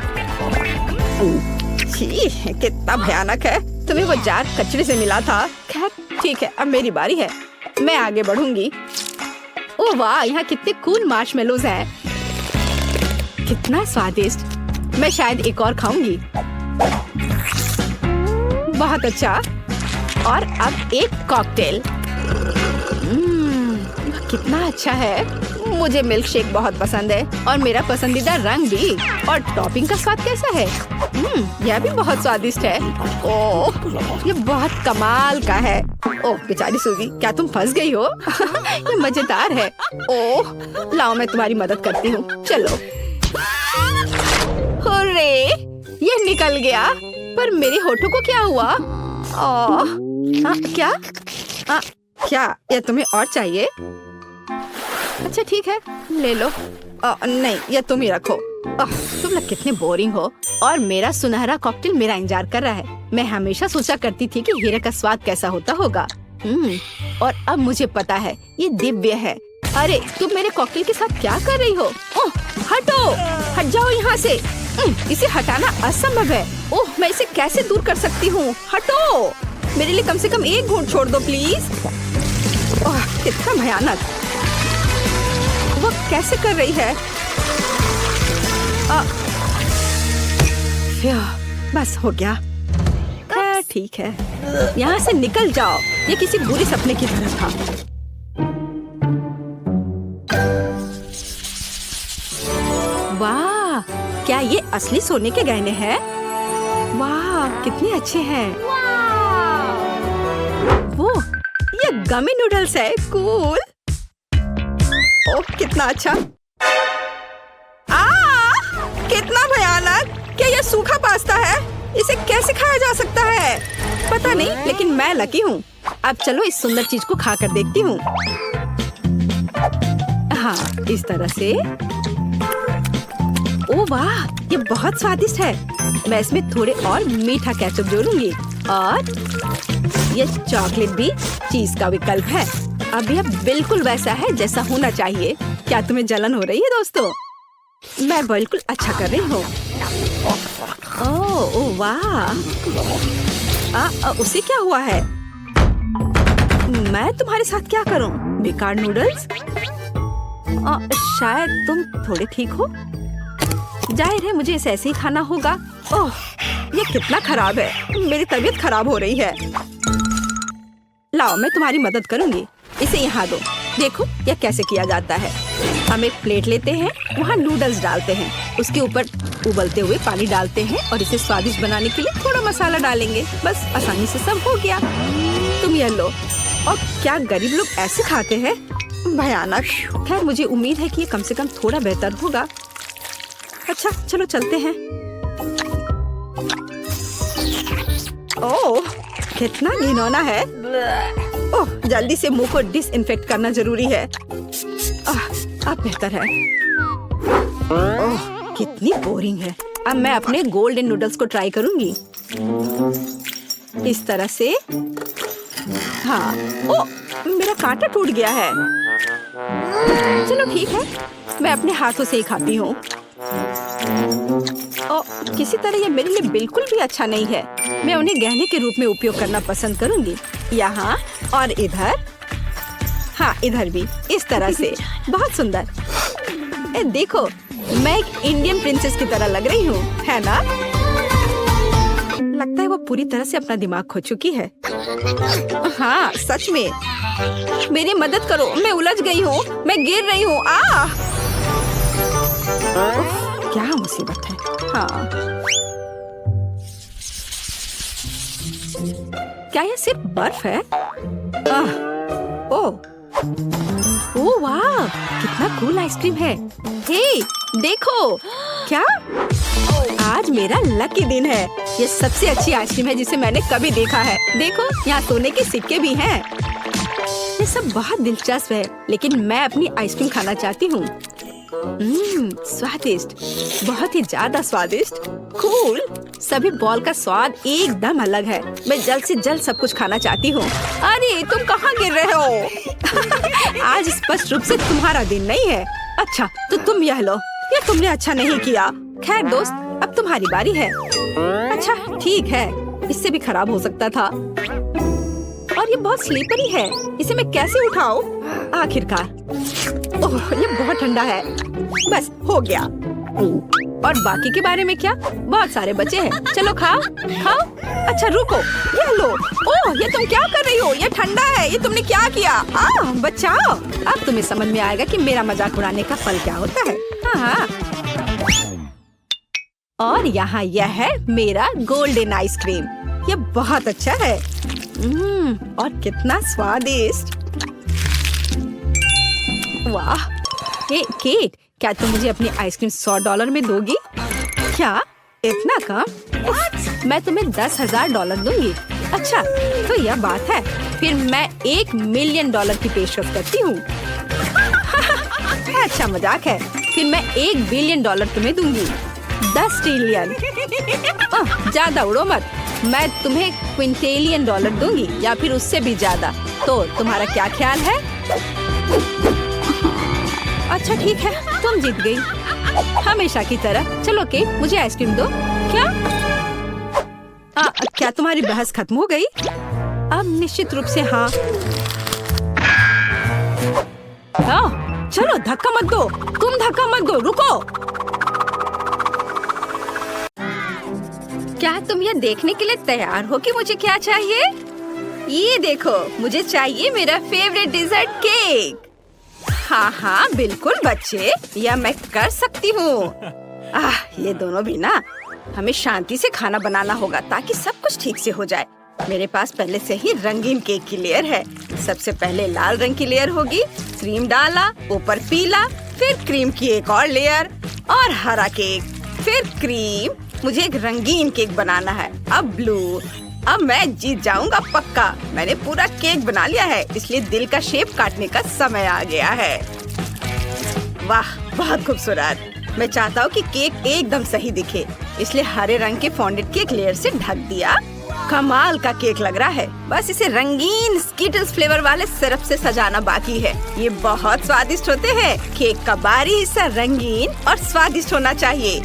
कितना भयानक है। तुम्हें वो जार कचरे से मिला था। खैर ठीक है, अब मेरी बारी है। मैं आगे बढ़ूंगी। ओह वाह, यहाँ कितने कूल मार्शमेलोज हैं। कितना स्वादिष्ट। मैं शायद एक और खाऊंगी। बहुत अच्छा। और अब एक कॉकटेल। कितना अच्छा है। मुझे मिल्क शेक बहुत पसंद है और मेरा पसंदीदा रंग भी। और टॉपिंग का स्वाद कैसा है? यह भी बहुत स्वादिष्ट है। ओह, ये बहुत कमाल का है। ओह बेचारी सूजी, क्या तुम फंस गई हो? ये मजेदार है। ओह, लाओ मैं तुम्हारी मदद करती हूँ। चलो। अरे, ये निकल गया। पर मेरे होठों को क्या हुआ? क्या? क्या यह तुम्हें और चाहिए? अच्छा ठीक है, ले लो। नहीं, यह तुम ही रखो। तुम लोग कितने बोरिंग हो। और मेरा सुनहरा कॉकटेल मेरा इंतजार कर रहा है। मैं हमेशा सोचा करती थी कि हीरे का स्वाद कैसा होता होगा। और अब मुझे पता है, ये दिव्य है। अरे, तुम मेरे कॉकटेल के साथ क्या कर रही हो? ओह, हटो, हट जाओ यहाँ से। इसे हटाना असंभव है। ओह, मैं इसे कैसे दूर कर सकती हूँ? हटो, मेरे लिए कम से कम एक घूंट छोड़ दो प्लीज। ओह, कितना भयानक। वो कैसे कर रही है? बस हो गया। ठीक है, यहाँ से निकल जाओ। ये किसी बुरे सपने की तरह था। वाह, क्या ये असली सोने के गहने हैं? वाह कितने अच्छे हैं। वो ये गमी नूडल्स है। कूल। ओह कितना अच्छा। कितना भयानक। क्या ये सूखा पास्ता है? इसे कैसे खाया जा सकता है? पता नहीं, लेकिन मैं लकी हूँ। अब चलो इस सुंदर चीज को खा कर देखती हूँ। हाँ इस तरह से। ओह वाह ये बहुत स्वादिष्ट है। मैं इसमें थोड़े और मीठा केचप जोड़ूंगी और ये चॉकलेट भी चीज का विकल्प है। अब यह बिल्कुल वैसा है जैसा होना चाहिए। क्या तुम्हें जलन हो रही है दोस्तों? मैं बिल्कुल अच्छा कर रही हूँ। ओह वाह। उसे क्या हुआ है? मैं तुम्हारे साथ क्या करूं? बेकार नूडल्स। शायद तुम थोड़े ठीक हो। जाहिर है मुझे इसे ऐसे ही खाना होगा। ओह ये कितना खराब है। मेरी तबीयत खराब हो रही है। लाओ मैं तुम्हारी मदद करूंगी। इसे यहाँ दो। देखो यह कैसे किया जाता है। हम एक प्लेट लेते हैं, वहाँ नूडल्स डालते हैं, उसके ऊपर उबलते हुए पानी डालते हैं और इसे स्वादिष्ट बनाने के लिए थोड़ा मसाला डालेंगे। बस आसानी से सब हो गया। तुम यह लो। और क्या गरीब लोग ऐसे खाते हैं? भयानक। खैर मुझे उम्मीद है कि ये कम से कम थोड़ा बेहतर होगा। अच्छा चलो चलते हैं। ओह कितना घिनौना है। ओह जल्दी से मुंह को डिसइंफेक्ट करना जरूरी है। अब बेहतर है। ओह कितनी बोरिंग है। अब मैं अपने गोल्डन नूडल्स को ट्राई करूंगी। इस तरह से। हाँ ओह मेरा कांटा टूट गया है। चलो ठीक है, मैं अपने हाथों से ही खाती हूँ। किसी तरह ये मेरे लिए बिल्कुल भी अच्छा नहीं है। मैं उन्हें गहने के रूप में उपयोग करना पसंद करूंगी। यहाँ और इधर। हाँ इधर भी इस तरह से। बहुत सुंदर। देखो मैं एक इंडियन प्रिंसेस की तरह लग रही हूँ, है ना? लगता है वो पूरी तरह से अपना दिमाग खो चुकी है। हाँ सच में। मेरी मदद करो, मैं उलझ गई हूँ, मैं गिर रही हूँ। क्या मुसीबत है। हाँ क्या ये सिर्फ बर्फ है? ओह वाह कितना कूल आइसक्रीम है। हे देखो। क्या? आज मेरा लकी दिन है। ये सबसे अच्छी आइसक्रीम है जिसे मैंने कभी देखा है। देखो यहाँ सोने के सिक्के भी हैं। ये सब बहुत दिलचस्प है, लेकिन मैं अपनी आइसक्रीम खाना चाहती हूँ। स्वादिष्ट, बहुत ही ज्यादा स्वादिष्ट। कूल। सभी बॉल का स्वाद एकदम अलग है। मैं जल्द से जल्द सब कुछ खाना चाहती हूँ। अरे तुम कहाँ गिर रहे हो? आज स्पष्ट रूप से तुम्हारा दिन नहीं है। अच्छा तो तुम यह लो। ये तुमने अच्छा नहीं किया। खैर दोस्त अब तुम्हारी बारी है। अच्छा ठीक है, इससे भी खराब हो सकता था। और ये बहुत स्लीपरी है, इसे मैं कैसे उठाऊं? आखिरकार। ओह ये बहुत ठंडा है। बस हो गया। और बाकी के बारे में क्या? बहुत सारे बचे हैं। चलो खाओ खाओ। अच्छा रुको, ये लो। ओह ये तुम क्या कर रही हो? ये ठंडा है। ये तुमने क्या किया? बचाओ। अब तुम्हें समझ में आएगा कि मेरा मजाक उड़ाने का फल क्या होता है। हाँ। और यहाँ यह है मेरा गोल्डन आइसक्रीम। ये बहुत अच्छा है। और कितना स्वादिष्ट। वाह। हे केट, क्या तुम मुझे अपनी आइसक्रीम $100 में दोगी? क्या इतना कम? मैं तुम्हें $10,000 दूंगी। अच्छा तो यह बात है। फिर मैं $1 मिलियन की पेशकश करती हूँ। अच्छा मजाक है। फिर मैं $1 बिलियन तुम्हें दूंगी। 10 ट्रिलियन। ज्यादा उड़ो मत। मैं तुम्हें क्विंटेलियन डॉलर दूंगी या फिर उससे भी ज्यादा। तो तुम्हारा क्या ख्याल है? अच्छा ठीक है, तुम जीत गई हमेशा की तरह। चलो केट मुझे आइसक्रीम दो। क्या? क्या तुम्हारी बहस खत्म हो गई? अब निश्चित रूप से हाँ। चलो धक्का मत दो। तुम धक्का मत दो, रुको। क्या तुम यह देखने के लिए तैयार हो कि मुझे क्या चाहिए? ये देखो, मुझे चाहिए मेरा फेवरेट डिजर्ट केक। हाँ बिल्कुल बच्चे, यह मैं कर सकती हूँ। ये दोनों भी ना हमें शांति से खाना बनाना होगा ताकि सब कुछ ठीक से हो जाए। मेरे पास पहले से ही रंगीन केक की लेयर है। सबसे पहले लाल रंग की लेयर होगी, क्रीम डाला, ऊपर पीला, फिर क्रीम की एक और लेयर और हरा केक, फिर क्रीम। मुझे एक रंगीन केक बनाना है। अब ब्लू। अब मैं जीत जाऊंगा पक्का। मैंने पूरा केक बना लिया है, इसलिए दिल का शेप काटने का समय आ गया है। वाह, बहुत खूबसूरत। मैं चाहता हूँ कि केक एकदम सही दिखे, इसलिए हरे रंग के फॉन्डेड केक लेयर से ढक दिया। कमाल का केक लग रहा है। बस इसे रंगीन स्कीटल्स फ्लेवर वाले सिरप से सजाना बाकी है। ये बहुत स्वादिष्ट होते हैं। केक का बाहरी हिस्सा रंगीन और स्वादिष्ट होना चाहिए।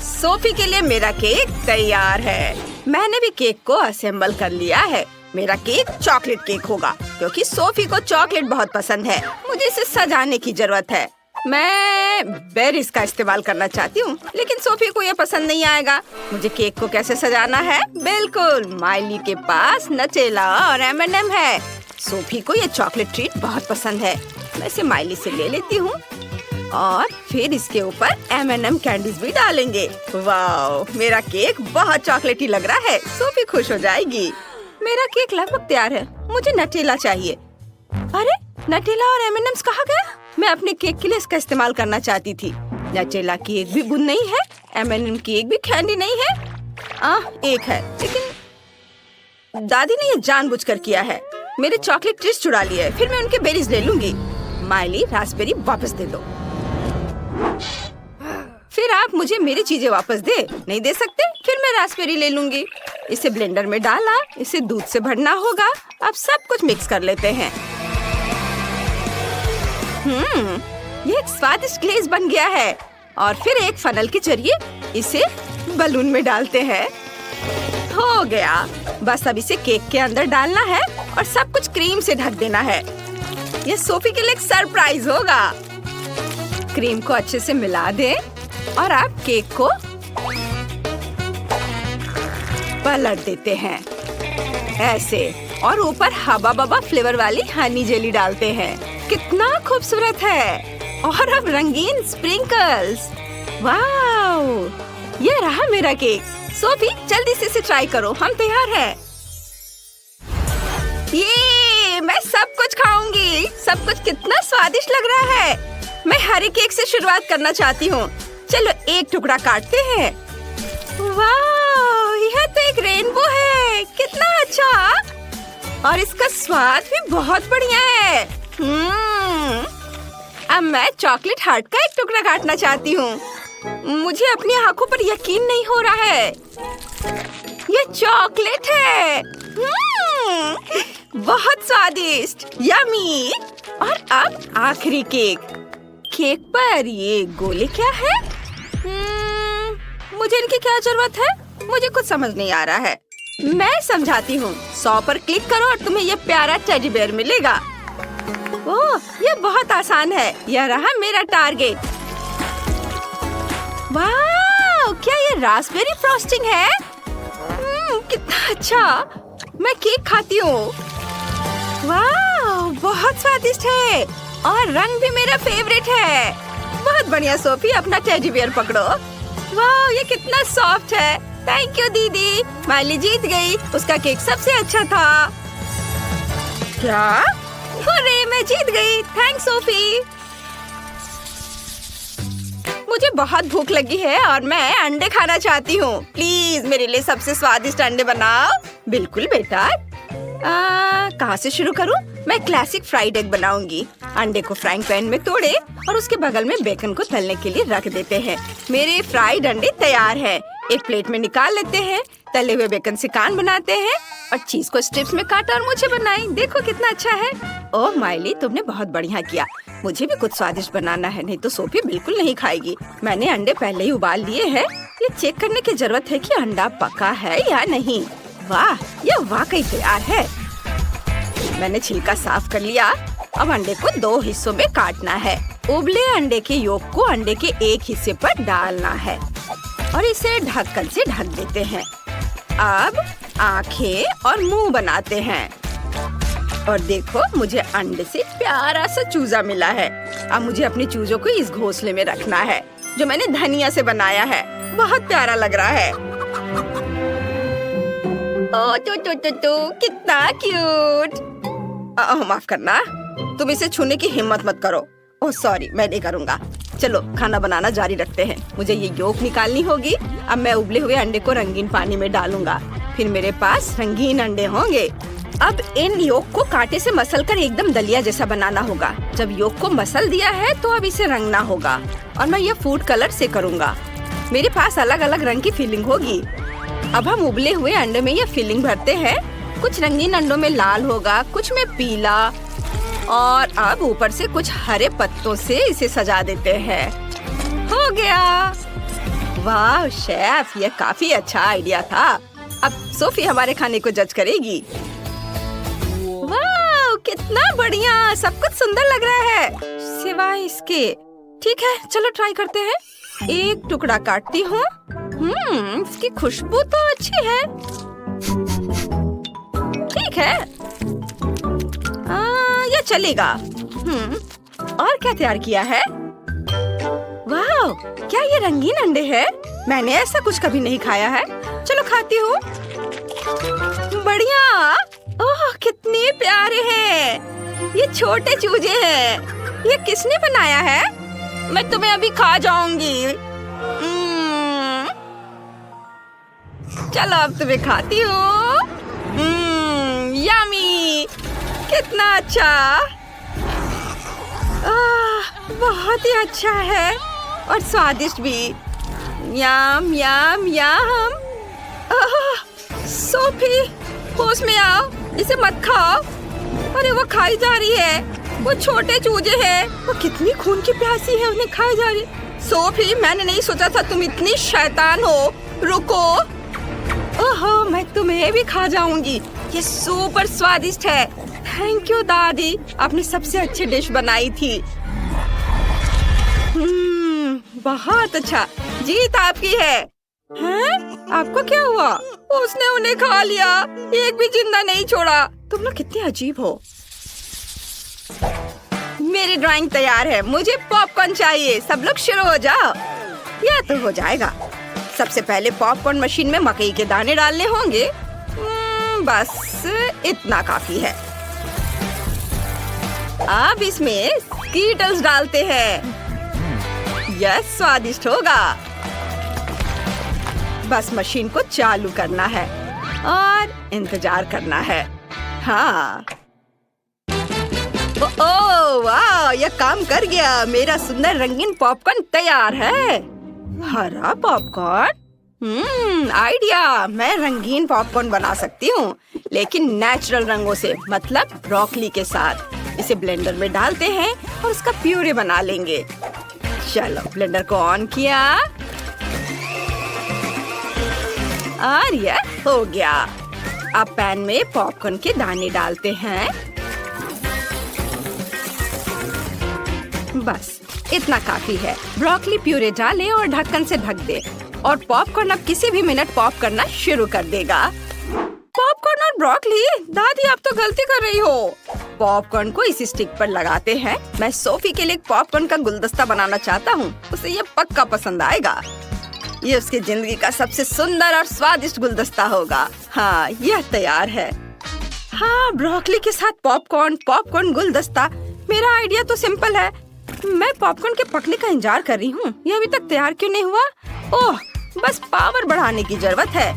सोफी के लिए मेरा केक तैयार है। मैंने भी केक को असेंबल कर लिया है। मेरा केक चॉकलेट केक होगा क्योंकि सोफी को चॉकलेट बहुत पसंद है। मुझे इसे सजाने की जरूरत है। मैं बेरीज का इस्तेमाल करना चाहती हूँ, लेकिन सोफी को ये पसंद नहीं आएगा। मुझे केक को कैसे सजाना है? बिल्कुल, माइली के पास नटेला और M&M है। सोफी को ये चॉकलेट ट्रीट बहुत पसंद है। मैं इसे माइली से ले लेती हूँ और फिर इसके ऊपर M&M कैंडीज भी डालेंगे। वाह, मेरा केक बहुत चॉकलेटी लग रहा है। सोफी खुश हो जाएगी। मेरा केक लगभग तैयार है। मुझे नटेला चाहिए। अरे, नटेला और M&M's कहाँ गए? मैं अपने केक के लिए इसका इस्तेमाल करना चाहती थी। नटेला की एक भी बूंद नहीं है, M&M की एक भी कैंडी नहीं है। एक है, लेकिन दादी ने ये जानबूझकर किया है। मेरे चॉकलेट ट्रीट्स चुरा लिए, फिर मैं उनके बेरीज ले लूंगी। माइली, रास्पबेरी वापस दे दो। फिर आप मुझे मेरी चीजें वापस दे नहीं दे सकते? फिर मैं रास्पबेरी ले लूंगी। इसे ब्लेंडर में डाला, इसे दूध से भरना होगा। अब सब कुछ मिक्स कर लेते हैं। ये एक स्वादिष्ट ग्लेज बन गया है। और फिर एक फनल के जरिए इसे बलून में डालते हैं। हो गया। बस अब इसे केक के अंदर डालना है और सब कुछ क्रीम से ढक देना है। ये सोफी के लिए एक सरप्राइज होगा। क्रीम को अच्छे से मिला दें और आप केक को पलट देते हैं ऐसे, और ऊपर हबा बबा फ्लेवर वाली हनी जेली डालते हैं। कितना खूबसूरत है। और अब रंगीन स्प्रिंकल्स। वाव, ये रहा मेरा केक। सोफी, जल्दी से इसे ट्राई करो। हम तैयार हैं। ये मैं सब कुछ खाऊंगी। सब कुछ कितना स्वादिष्ट लग रहा है। मैं हरे केक से शुरुआत करना चाहती हूँ। चलो एक टुकड़ा काटते हैं। वाह, यह तो एक रेनबो है। कितना अच्छा। और इसका स्वाद भी बहुत बढ़िया है। अब मैं चॉकलेट हार्ट का एक टुकड़ा काटना चाहती हूँ। मुझे अपनी आंखों पर यकीन नहीं हो रहा है। ये चॉकलेट है। बहुत स्वादिष्ट, यमी। और अब आखिरी केक। केक पर ये गोले क्या है? मुझे इनकी क्या जरूरत है? मुझे कुछ समझ नहीं आ रहा है। मैं समझाती हूँ। 100 पर क्लिक करो और तुम्हें ये प्यारा टेडी बेयर मिलेगा। ओह, ये बहुत आसान है। यह रहा मेरा टारगेट। वाह, क्या ये रास्पबेरी फ्रॉस्टिंग है? कितना अच्छा। मैं केक खाती हूँ। वाह, बहुत स्वादिष्ट है और रंग भी मेरा फेवरेट है। बहुत बढ़िया सोफी, अपना टेडी बियर पकड़ो। वाह, ये कितना सॉफ्ट है। थैंक यू दीदी। माइली जीत गई। उसका केक सबसे अच्छा था। क्या? अरे, मैं जीत गई। Thanks Sophie. मुझे बहुत भूख लगी है और मैं अंडे खाना चाहती हूँ। प्लीज मेरे लिए सबसे स्वादिष्ट अंडे बनाओ। बिल्कुल बेटा। कहाँ से शुरू करूँ? मैं क्लासिक फ्राइड एग बनाऊंगी। अंडे को फ्राइंग पैन में तोड़े और उसके बगल में बेकन को तलने के लिए रख देते हैं। मेरे फ्राइड अंडे तैयार हैं। एक प्लेट में निकाल लेते हैं। तले हुए बेकन से कान बनाते हैं और चीज को स्ट्रिप्स में काटा और मुझे बनाई। देखो कितना अच्छा है। ओह माइली, तुमने बहुत बढ़िया किया। मुझे भी कुछ स्वादिष्ट बनाना है, नहीं तो सोफी बिल्कुल नहीं खाएगी। मैंने अंडे पहले ही उबाल लिए हैं। ये चेक करने की जरूरत है कि अंडा पका है या नहीं। वाह, ये वाकई तैयार है। मैंने छिलका साफ कर लिया। अब अंडे को 2 हिस्सों में काटना है। उबले अंडे के योक को अंडे के एक हिस्से पर डालना है और इसे ढक्कन से ढक देते हैं। अब आंखें और मुंह बनाते हैं। और देखो, मुझे अंडे से प्यारा सा चूजा मिला है। अब मुझे अपने चूजों को इस घोंसले में रखना है जो मैंने धनिया से बनाया है। बहुत प्यारा लग रहा है। ओ कितना क्यूट। माफ करना, तुम इसे छूने की हिम्मत मत करो। ओह सॉरी, मैं नहीं करूँगा। चलो खाना बनाना जारी रखते हैं। मुझे ये योक निकालनी होगी। अब मैं उबले हुए अंडे को रंगीन पानी में डालूंगा, फिर मेरे पास रंगीन अंडे होंगे। अब इन योक को कांटे से मसल कर एकदम दलिया जैसा बनाना होगा। जब योक को मसल दिया है तो अब इसे रंगना होगा और मैं ये फूड कलर से करूँगा। मेरे पास अलग अलग रंग की फिलिंग होगी। अब हम उबले हुए अंडे में ये फिलिंग भरते हैं। कुछ रंगीन अंडों में लाल होगा, कुछ में पीला, और अब ऊपर से कुछ हरे पत्तों से इसे सजा देते हैं। हो गया। वाह शेफ, ये काफी अच्छा आइडिया था। अब सोफी हमारे खाने को जज करेगी। वाह कितना बढ़िया, सब कुछ सुंदर लग रहा है सिवाय इसके। ठीक है, चलो ट्राई करते हैं। एक टुकड़ा काटती हूँ। इसकी खुशबू तो अच्छी है। ठीक है, ये चलेगा। और क्या तैयार किया है? वाह, क्या ये रंगीन अंडे हैं? मैंने ऐसा कुछ कभी नहीं खाया है। चलो खाती हूँ। बढ़िया। ओह कितने प्यारे हैं। ये छोटे चूजे हैं। ये किसने बनाया है? मैं तुम्हें अभी खा जाऊंगी। चलो अब तुम्हें खाती हूँ। यम्मी, कितना अच्छा। बहुत ही अच्छा है और स्वादिष्ट भी। यम यम यम। सोफी, होश में आओ, इसे मत खाओ। अरे वो खाई जा रही है। वो छोटे चूजे हैं। वो कितनी खून की प्यासी है, उन्हें खाई जा रही। सोफी, मैंने नहीं सोचा था तुम इतनी शैतान हो। रुको। ओहो, मैं तुम्हें भी खा जाऊंगी। ये सुपर स्वादिष्ट है। थैंक यू दादी, आपने सबसे अच्छी डिश बनाई थी। बहुत अच्छा, जीत आपकी है। हैं? आपको क्या हुआ? उसने उन्हें खा लिया, एक भी जिंदा नहीं छोड़ा। तुम लोग कितने अजीब हो। मेरी ड्राइंग तैयार है। मुझे पॉपकॉर्न चाहिए। सब लोग शुरू हो जाओ। यह तो हो जाएगा। सबसे पहले पॉपकॉर्न मशीन में मकई के दाने डालने होंगे। बस इतना काफी है। अब इसमें स्कीटल्स डालते हैं। यह स्वादिष्ट होगा। बस मशीन को चालू करना है और इंतजार करना है। हाँ। ओह वाह, यह काम कर गया। मेरा सुंदर रंगीन पॉपकॉर्न तैयार है। हरा पॉपकॉर्न? आइडिया। मैं रंगीन पॉपकॉर्न बना सकती हूँ, लेकिन नेचुरल रंगों से, मतलब ब्रोकली के साथ। इसे ब्लेंडर में डालते हैं और उसका प्यूरे बना लेंगे। चलो ब्लेंडर को ऑन किया और यह हो गया। अब पैन में पॉपकॉर्न के दाने डालते हैं। बस इतना काफी है। ब्रोकली प्यूरे डालें और ढक्कन से ढक दे और पॉपकॉर्न अब किसी भी मिनट पॉप करना शुरू कर देगा। पॉपकॉर्न और ब्रोकली? दादी आप तो गलती कर रही हो। पॉपकॉर्न को इसी स्टिक पर लगाते हैं। मैं सोफी के लिए पॉपकॉर्न का गुलदस्ता बनाना चाहता हूँ। उसे ये पक्का पसंद आएगा। ये उसकी जिंदगी का सबसे सुंदर और स्वादिष्ट गुलदस्ता होगा। हाँ, यह तैयार है। हाँ, ब्रोकली के साथ पॉपकॉर्न, पॉपकॉर्न गुलदस्ता। मेरा आइडिया तो सिंपल है। मैं पॉपकॉर्न के पकने का इंतजार कर रही हूँ। यह अभी तक तैयार क्यों नहीं हुआ? ओह, बस पावर बढ़ाने की जरूरत है।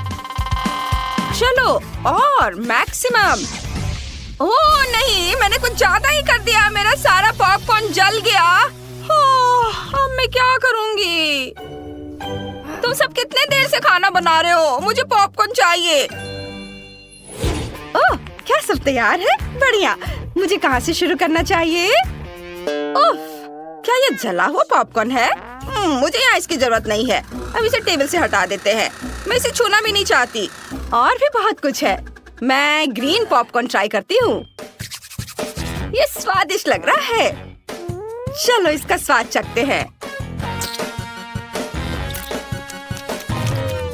चलो और मैक्सिमम। ओह नहीं, मैंने कुछ ज्यादा ही कर दिया। मेरा सारा पॉपकॉर्न जल गया। ओह, अब मैं क्या करूँगी? तुम सब कितने देर से खाना बना रहे हो? मुझे पॉपकॉर्न चाहिए। ओह, क्या सब तैयार है? बढ़िया। मुझे कहाँ से शुरू करना चाहिए? ओह, क्या ये जला हुआ पॉपकॉर्न है? मुझे यहाँ इसकी जरूरत नहीं है। अब इसे टेबल से हटा देते हैं। मैं इसे छूना भी नहीं चाहती। और भी बहुत कुछ है। मैं ग्रीन पॉपकॉर्न ट्राई करती हूँ। ये स्वादिष्ट लग रहा है। चलो इसका स्वाद चखते हैं।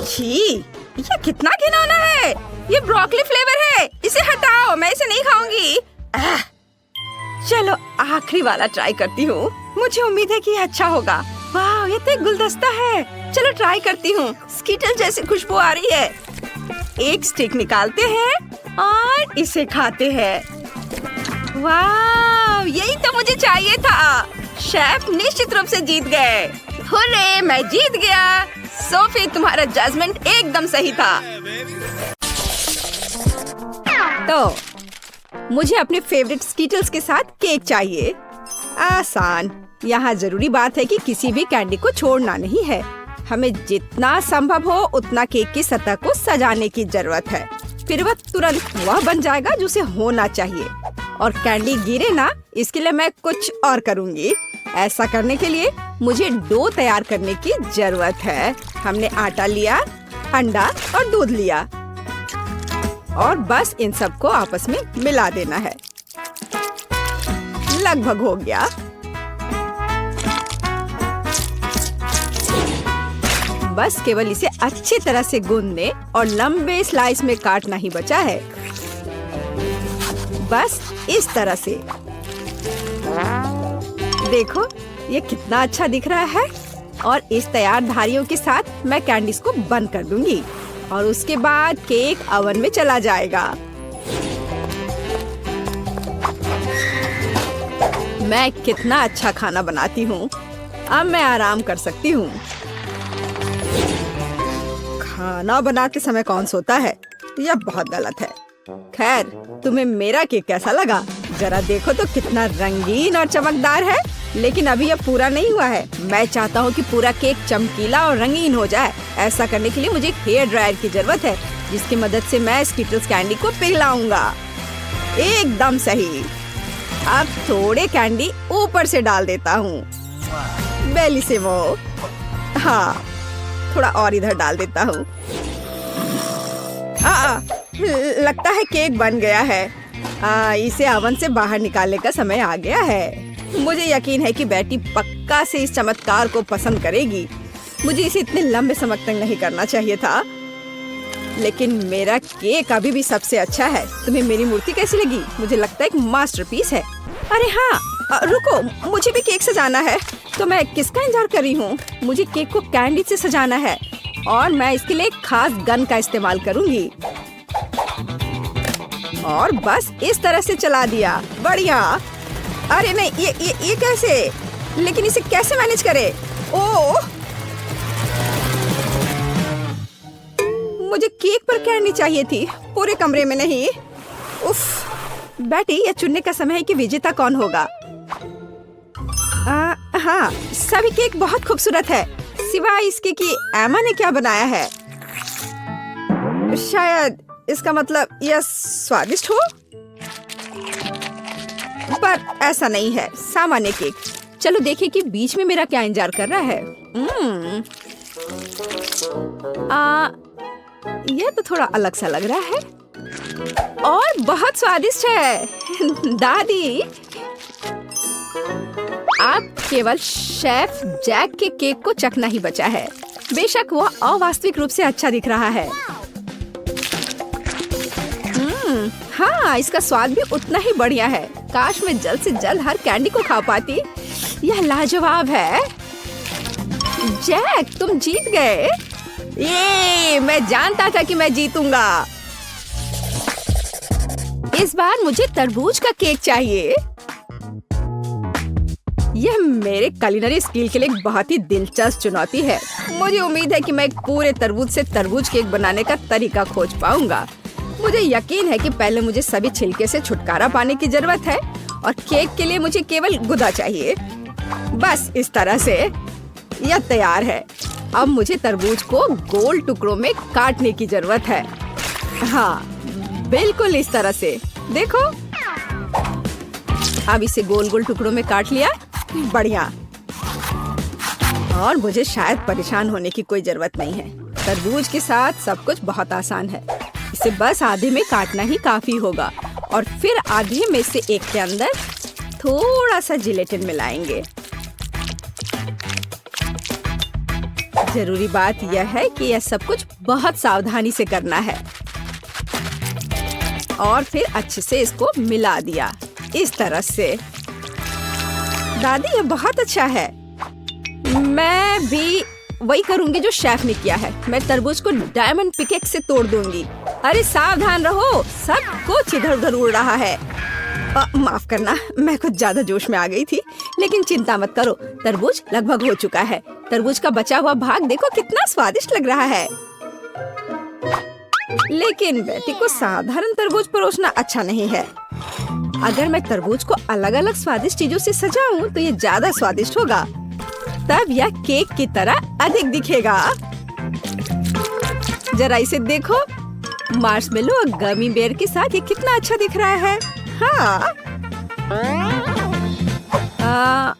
छी, ये कितना घिनौना है। ये ब्रोकली फ्लेवर है। इसे हटाओ, मैं इसे नहीं खाऊंगी। चलो आखिरी वाला ट्राई करती हूँ। मुझे उम्मीद है कि ये अच्छा होगा। वाह, ये तो एक गुलदस्ता है। चलो ट्राई करती हूँ। स्कीटल जैसी खुशबू आ रही है। एक स्टिक निकालते हैं और इसे खाते हैं। वाह, यही तो मुझे चाहिए था। शेफ निश्चित रूप से जीत गए। हुर्रे, मैं जीत गया। सोफी, तुम्हारा जजमेंट एकदम सही था। तो मुझे अपने फेवरेट स्कीटल्स के साथ केक चाहिए। आसान। यहाँ जरूरी बात है कि किसी भी कैंडी को छोड़ना नहीं है। हमें जितना संभव हो उतना केक की सतह को सजाने की जरूरत है। फिर वह तुरंत वह बन जाएगा जो उसे होना चाहिए। और कैंडी गिरे ना, इसके लिए मैं कुछ और करूँगी। ऐसा करने के लिए मुझे डो तैयार करने की जरूरत है। हमने आटा लिया, अंडा और दूध लिया और बस इन सबको आपस में मिला देना है। लगभग हो गया। बस केवल इसे अच्छी तरह से गूंदने और लंबे स्लाइस में काटना ही बचा है। बस इस तरह से। देखो, ये कितना अच्छा दिख रहा है। और इस तैयार धारियों के साथ मैं कैंडीज को बंद कर दूंगी और उसके बाद केक ओवन में चला जाएगा। मैं कितना अच्छा खाना बनाती हूँ। अब मैं आराम कर सकती हूँ। खाना बनाते समय कौन सोता है? यह बहुत गलत है। खैर, तुम्हें मेरा केक कैसा लगा? जरा देखो तो कितना रंगीन और चमकदार है। लेकिन अभी यह पूरा नहीं हुआ है। मैं चाहता हूँ कि पूरा केक चमकीला और रंगीन हो जाए। ऐसा करने के लिए मुझे एक हेयर ड्रायर की जरूरत है, जिसकी मदद से मैं स्कीटल्स कैंडी को पिघलाऊंगा। एकदम सही। अब थोड़े कैंडी ऊपर से डाल देता हूँ। बेलिसिमो। हाँ, थोड़ा और इधर डाल देता हूँ। लगता है केक बन गया है। इसे ओवन से बाहर निकालने का समय आ गया है। मुझे यकीन है कि बेटी पक्का से इस चमत्कार को पसंद करेगी। मुझे इसे इतने लंबे समय तक नहीं करना चाहिए था, लेकिन मेरा केक अभी भी सबसे अच्छा है। तुम्हें मेरी मूर्ति कैसी लगी? मुझे लगता है एक मास्टरपीस है। अरे हाँ, रुको, मुझे भी केक सजाना है। तो मैं किसका इंतजार कर रही हूँ? मुझे केक को कैंडी से सजाना है और मैं इसके लिए एक खास गन का इस्तेमाल करूँगी। और बस इस तरह से चला दिया। बढ़िया। अरे नहीं, ये कैसे? लेकिन इसे कैसे मैनेज करे? ओह, मुझे केक पर कैंडी चाहिए थी, पूरे कमरे में नहीं। उफ, बेटी, यह चुनने का समय है कि विजेता कौन होगा। हाँ, सभी केक बहुत खूबसूरत है, सिवाय इसके कि एमा ने क्या बनाया है। शायद इसका मतलब यह स्वादिष्ट हो, पर ऐसा नहीं है। सामान्य केक। चलो देखें कि बीच में मेरा क्या इंतजार कर रहा है। यह तो थोड़ा अलग सा लग रहा है और बहुत स्वादिष्ट है। दादी, आप केवल शेफ जैक के केक को चखना ही बचा है। बेशक वह अवास्तविक रूप से अच्छा दिख रहा है। हाँ, इसका स्वाद भी उतना ही बढ़िया है। काश मैं जल्द से जल्द हर कैंडी को खा पाती। यह लाजवाब है। जैक, तुम जीत गए। ये मैं जानता था कि मैं जीतूंगा। इस बार मुझे तरबूज का केक चाहिए। यह मेरे कुलिनरी स्किल के लिए एक बहुत ही दिलचस्प चुनौती है। मुझे उम्मीद है कि मैं एक पूरे तरबूज से तरबूज केक बनाने का तरीका खोज पाऊंगा। मुझे यकीन है कि पहले मुझे सभी छिलके से छुटकारा पाने की जरूरत है और केक के लिए मुझे केवल गुदा चाहिए। बस इस तरह से यह तैयार है। अब मुझे तरबूज को गोल टुकड़ों में काटने की जरूरत है। हाँ, बिल्कुल इस तरह से। देखो, अब इसे गोल गोल टुकड़ों में काट लिया। बढ़िया। और मुझे शायद परेशान होने की कोई जरूरत नहीं है। तरबूज के साथ सब कुछ बहुत आसान है। इसे बस आधे में काटना ही काफी होगा और फिर आधे में से एक के अंदर थोड़ा सा जिलेटिन मिलाएंगे। जरूरी बात यह है कि यह सब कुछ बहुत सावधानी से करना है। और फिर अच्छे से इसको मिला दिया इस तरह से। दादी, यह बहुत अच्छा है। मैं भी वही करूंगी जो शेफ ने किया है। मैं तरबूज को डायमंड पिकेक्स से तोड़ दूंगी। अरे सावधान रहो, सब कुछ इधर उधर उड़ रहा है। माफ करना, मैं कुछ ज्यादा जोश में आ गई थी, लेकिन चिंता मत करो, तरबूज लगभग हो चुका है। तरबूज का बचा हुआ भाग देखो कितना स्वादिष्ट लग रहा है। लेकिन बेटी को साधारण तरबूज परोसना अच्छा नहीं है। अगर मैं तरबूज को अलग अलग स्वादिष्ट चीजों से सजाऊं तो ये ज्यादा स्वादिष्ट होगा। तब यह केक की तरह अधिक दिखेगा। जरा इसे देखो, मार्शमेलो और गमी बेयर के साथ ये कितना अच्छा दिख रहा है। हाँ,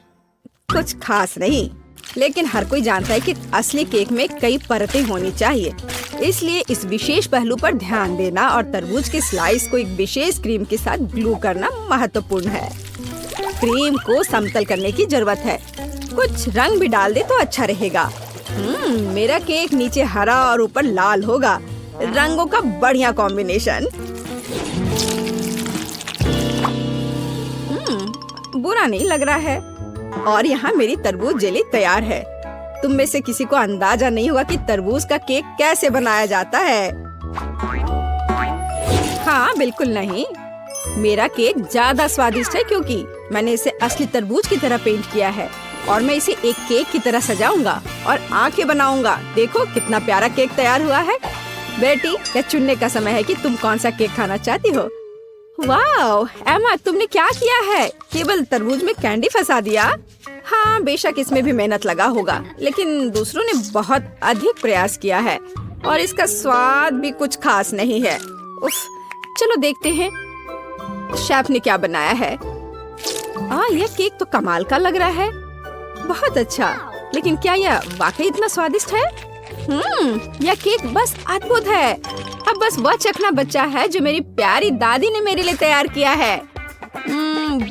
कुछ खास नहीं, लेकिन हर कोई जानता है कि असली केक में कई परतें होनी चाहिए, इसलिए इस विशेष पहलू पर ध्यान देना और तरबूज के स्लाइस को एक विशेष क्रीम के साथ ग्लू करना महत्वपूर्ण है। क्रीम को समतल करने की जरूरत है। कुछ रंग भी डाल दे तो अच्छा रहेगा। मेरा केक नीचे हरा और ऊपर लाल होगा। रंगों का बढ़िया कॉम्बिनेशन। बुरा नहीं लग रहा है। और यहाँ मेरी तरबूज जेली तैयार है। तुम में से किसी को अंदाजा नहीं होगा कि तरबूज का केक कैसे बनाया जाता है। हाँ, बिल्कुल नहीं। मेरा केक ज्यादा स्वादिष्ट है क्योंकि मैंने इसे असली तरबूज की तरह पेंट किया है और मैं इसे एक केक की तरह सजाऊंगा और आंखें बनाऊंगा। देखो कितना प्यारा केक तैयार हुआ है। बेटी, यह चुनने का समय है कि तुम कौन सा केक खाना चाहती हो। वाह एमा, तुमने क्या किया है? केवल तरबूज में कैंडी फंसा दिया। हाँ, बेशक इसमें भी मेहनत लगा होगा, लेकिन दूसरों ने बहुत अधिक प्रयास किया है और इसका स्वाद भी कुछ खास नहीं है। उफ, चलो देखते हैं शेफ ने क्या बनाया है। यह केक तो कमाल का लग रहा है। बहुत अच्छा, लेकिन क्या यह वाकई इतना स्वादिष्ट है? यह केक बस अद्भुत है। अब बस वह चखना बचा है जो मेरी प्यारी दादी ने मेरे लिए तैयार किया है।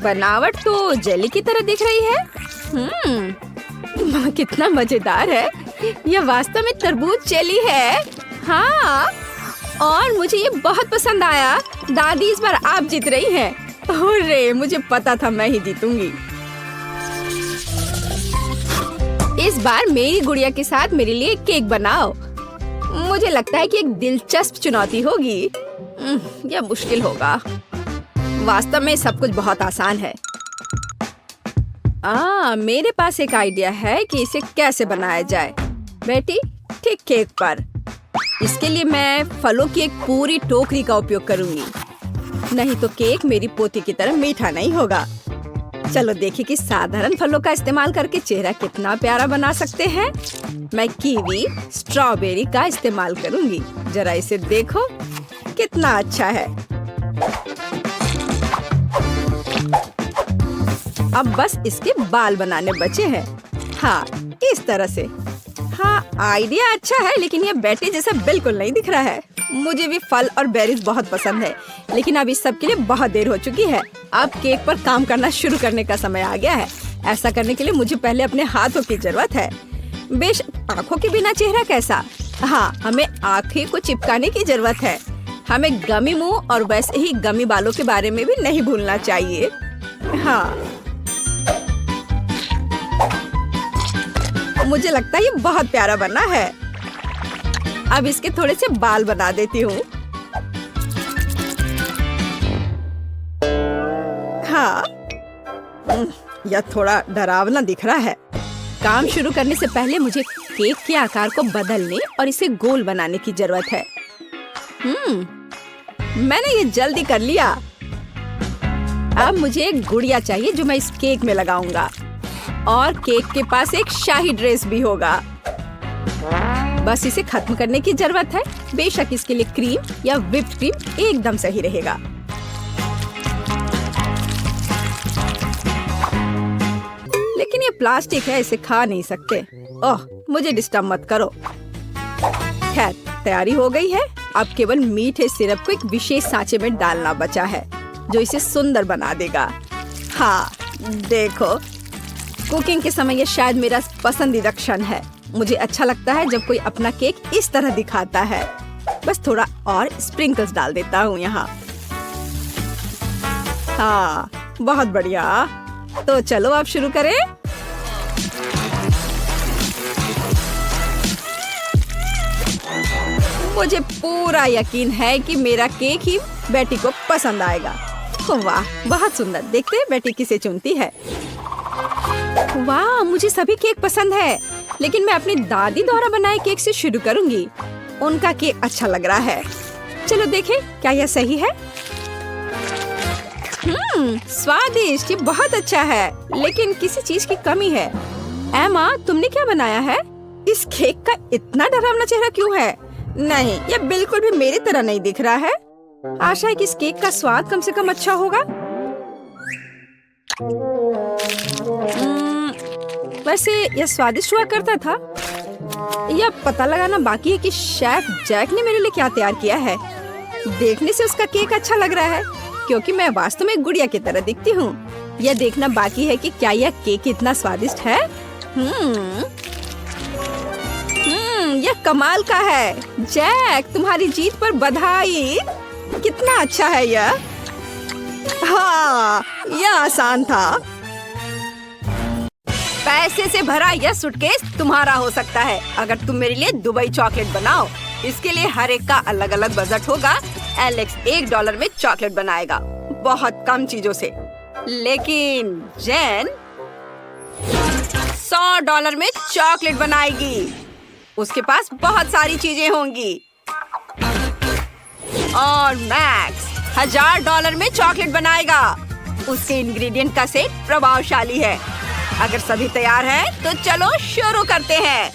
बनावट तो जेली की तरह दिख रही है। कितना मजेदार है। यह वास्तव में तरबूज जेली है। हाँ, और मुझे ये बहुत पसंद आया। दादी, इस बार आप जीत रही हैं। अरे, मुझे पता था मैं ही जीतूंगी। इस बार मेरी गुड़िया के साथ मेरे लिए केक बनाओ। मुझे लगता है कि एक दिलचस्प चुनौती होगी। यह मुश्किल होगा। वास्तव में सब कुछ बहुत आसान है। मेरे पास एक आइडिया है कि इसे कैसे बनाया जाए। बेटी, ठीक केक पर। इसके लिए मैं फलों की एक पूरी टोकरी का उपयोग करूंगी। नहीं तो केक मेरी पोती की तरह मीठा नहीं होगा। चलो देखिए कि साधारण फलों का इस्तेमाल करके चेहरा कितना प्यारा बना सकते हैं। मैं कीवी, स्ट्रॉबेरी का इस्तेमाल करूंगी। जरा इसे देखो, कितना अच्छा है। अब बस इसके बाल बनाने बचे हैं। हाँ, इस तरह से। हाँ, आइडिया अच्छा है, लेकिन ये बैटरी जैसा बिल्कुल नहीं दिख रहा है। मुझे भी फल और बेरीज बहुत पसंद है, लेकिन अब इस सब के लिए बहुत देर हो चुकी है। अब केक पर काम करना शुरू करने का समय आ गया है। ऐसा करने के लिए मुझे पहले अपने हाथों की जरूरत है। बेशक आँखों के बिना चेहरा कैसा। हाँ, हमें आँखें को चिपकाने की जरूरत है। हमें गमी मुंह और वैसे ही गमी बालों के बारे में भी नहीं भूलना चाहिए। हाँ, मुझे लगता है ये बहुत प्यारा बना है। अब इसके थोड़े से बाल बना देती हूँ। हाँ, यह थोड़ा डरावना दिख रहा है। काम शुरू करने से पहले मुझे केक के आकार को बदलने और इसे गोल बनाने की जरूरत है। मैंने ये जल्दी कर लिया। अब मुझे एक गुड़िया चाहिए जो मैं इस केक में लगाऊंगा, और केक के पास एक शाही ड्रेस भी होगा। बस इसे खत्म करने की जरूरत है। बेशक इसके लिए क्रीम या व्हिप्ड क्रीम एकदम सही रहेगा। लेकिन ये प्लास्टिक है, इसे खा नहीं सकते। ओह, मुझे डिस्टर्ब मत करो। खैर, तैयारी हो गई है। अब केवल मीठे सिरप को एक विशेष सांचे में डालना बचा है, जो इसे सुंदर बना देगा। हाँ, देखो, कुकिंग के समय ये शायद मेरा पसंदीदा क्षण है। मुझे अच्छा लगता है जब कोई अपना केक इस तरह दिखाता है। बस थोड़ा और स्प्रिंकल्स डाल देता हूँ यहाँ। हाँ, बहुत बढ़िया। तो चलो अब शुरू करें। मुझे पूरा यकीन है कि मेरा केक ही बेटी को पसंद आएगा। वाह, बहुत सुंदर। देखते हैं बेटी किसे चुनती है। वाह, मुझे सभी केक पसंद है, लेकिन मैं अपनी दादी द्वारा बनाए केक से शुरू करूंगी। उनका केक अच्छा लग रहा है। चलो देखें क्या यह सही है। स्वादिष्ट, ये बहुत अच्छा है, लेकिन किसी चीज की कमी है। एमा, तुमने क्या बनाया है? इस केक का इतना डरावना चेहरा क्यों है? नहीं, यह बिल्कुल भी मेरी तरह नहीं दिख रहा है। आशा है कि इस केक का स्वाद कम से कम अच्छा होगा। वैसे यह स्वादिष्ट हुआ करता था। यह पता लगाना बाकी है कि शेफ जैक ने मेरे लिए क्या तैयार किया है। देखने से उसका केक अच्छा लग रहा है, क्योंकि मैं वास्तव में एक गुड़िया की तरह दिखती हूँ। यह देखना बाकी है कि क्या यह केक इतना स्वादिष्ट है। यह कमाल का है। जैक, तुम्हारी जीत पर बधाई। कितना अच्छा है यह। हाँ, यह आसान था। पैसे से भरा यह सूटकेस तुम्हारा हो सकता है अगर तुम मेरे लिए दुबई चॉकलेट बनाओ। इसके लिए हर एक का अलग अलग बजट होगा। एलेक्स $1 में चॉकलेट बनाएगा, बहुत कम चीजों से। लेकिन जेन $100 में चॉकलेट बनाएगी। उसके पास बहुत सारी चीजें होंगी। और मैक्स $1000 में चॉकलेट बनाएगा। उसके इंग्रेडिएंट का सेट प्रभावशाली है। अगर सभी तैयार हैं, तो चलो शुरू करते हैं।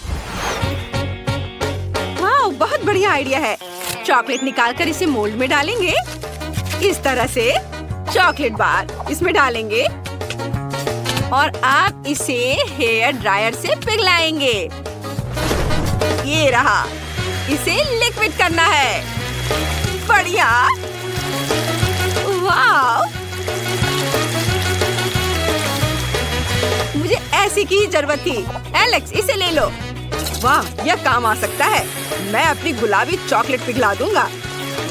वाह, बहुत बढ़िया आइडिया है। चॉकलेट निकालकर इसे मोल्ड में डालेंगे। इस तरह से चॉकलेट बार इसमें डालेंगे और आप इसे हेयर ड्रायर से पिघलाएंगे। ये रहा, इसे लिक्विड करना है। बढ़िया। वाह, मुझे ऐसी की ही जरूरत थी। एलेक्स, इसे ले लो। वाह, यह काम आ सकता है। मैं अपनी गुलाबी चॉकलेट पिघला दूंगा।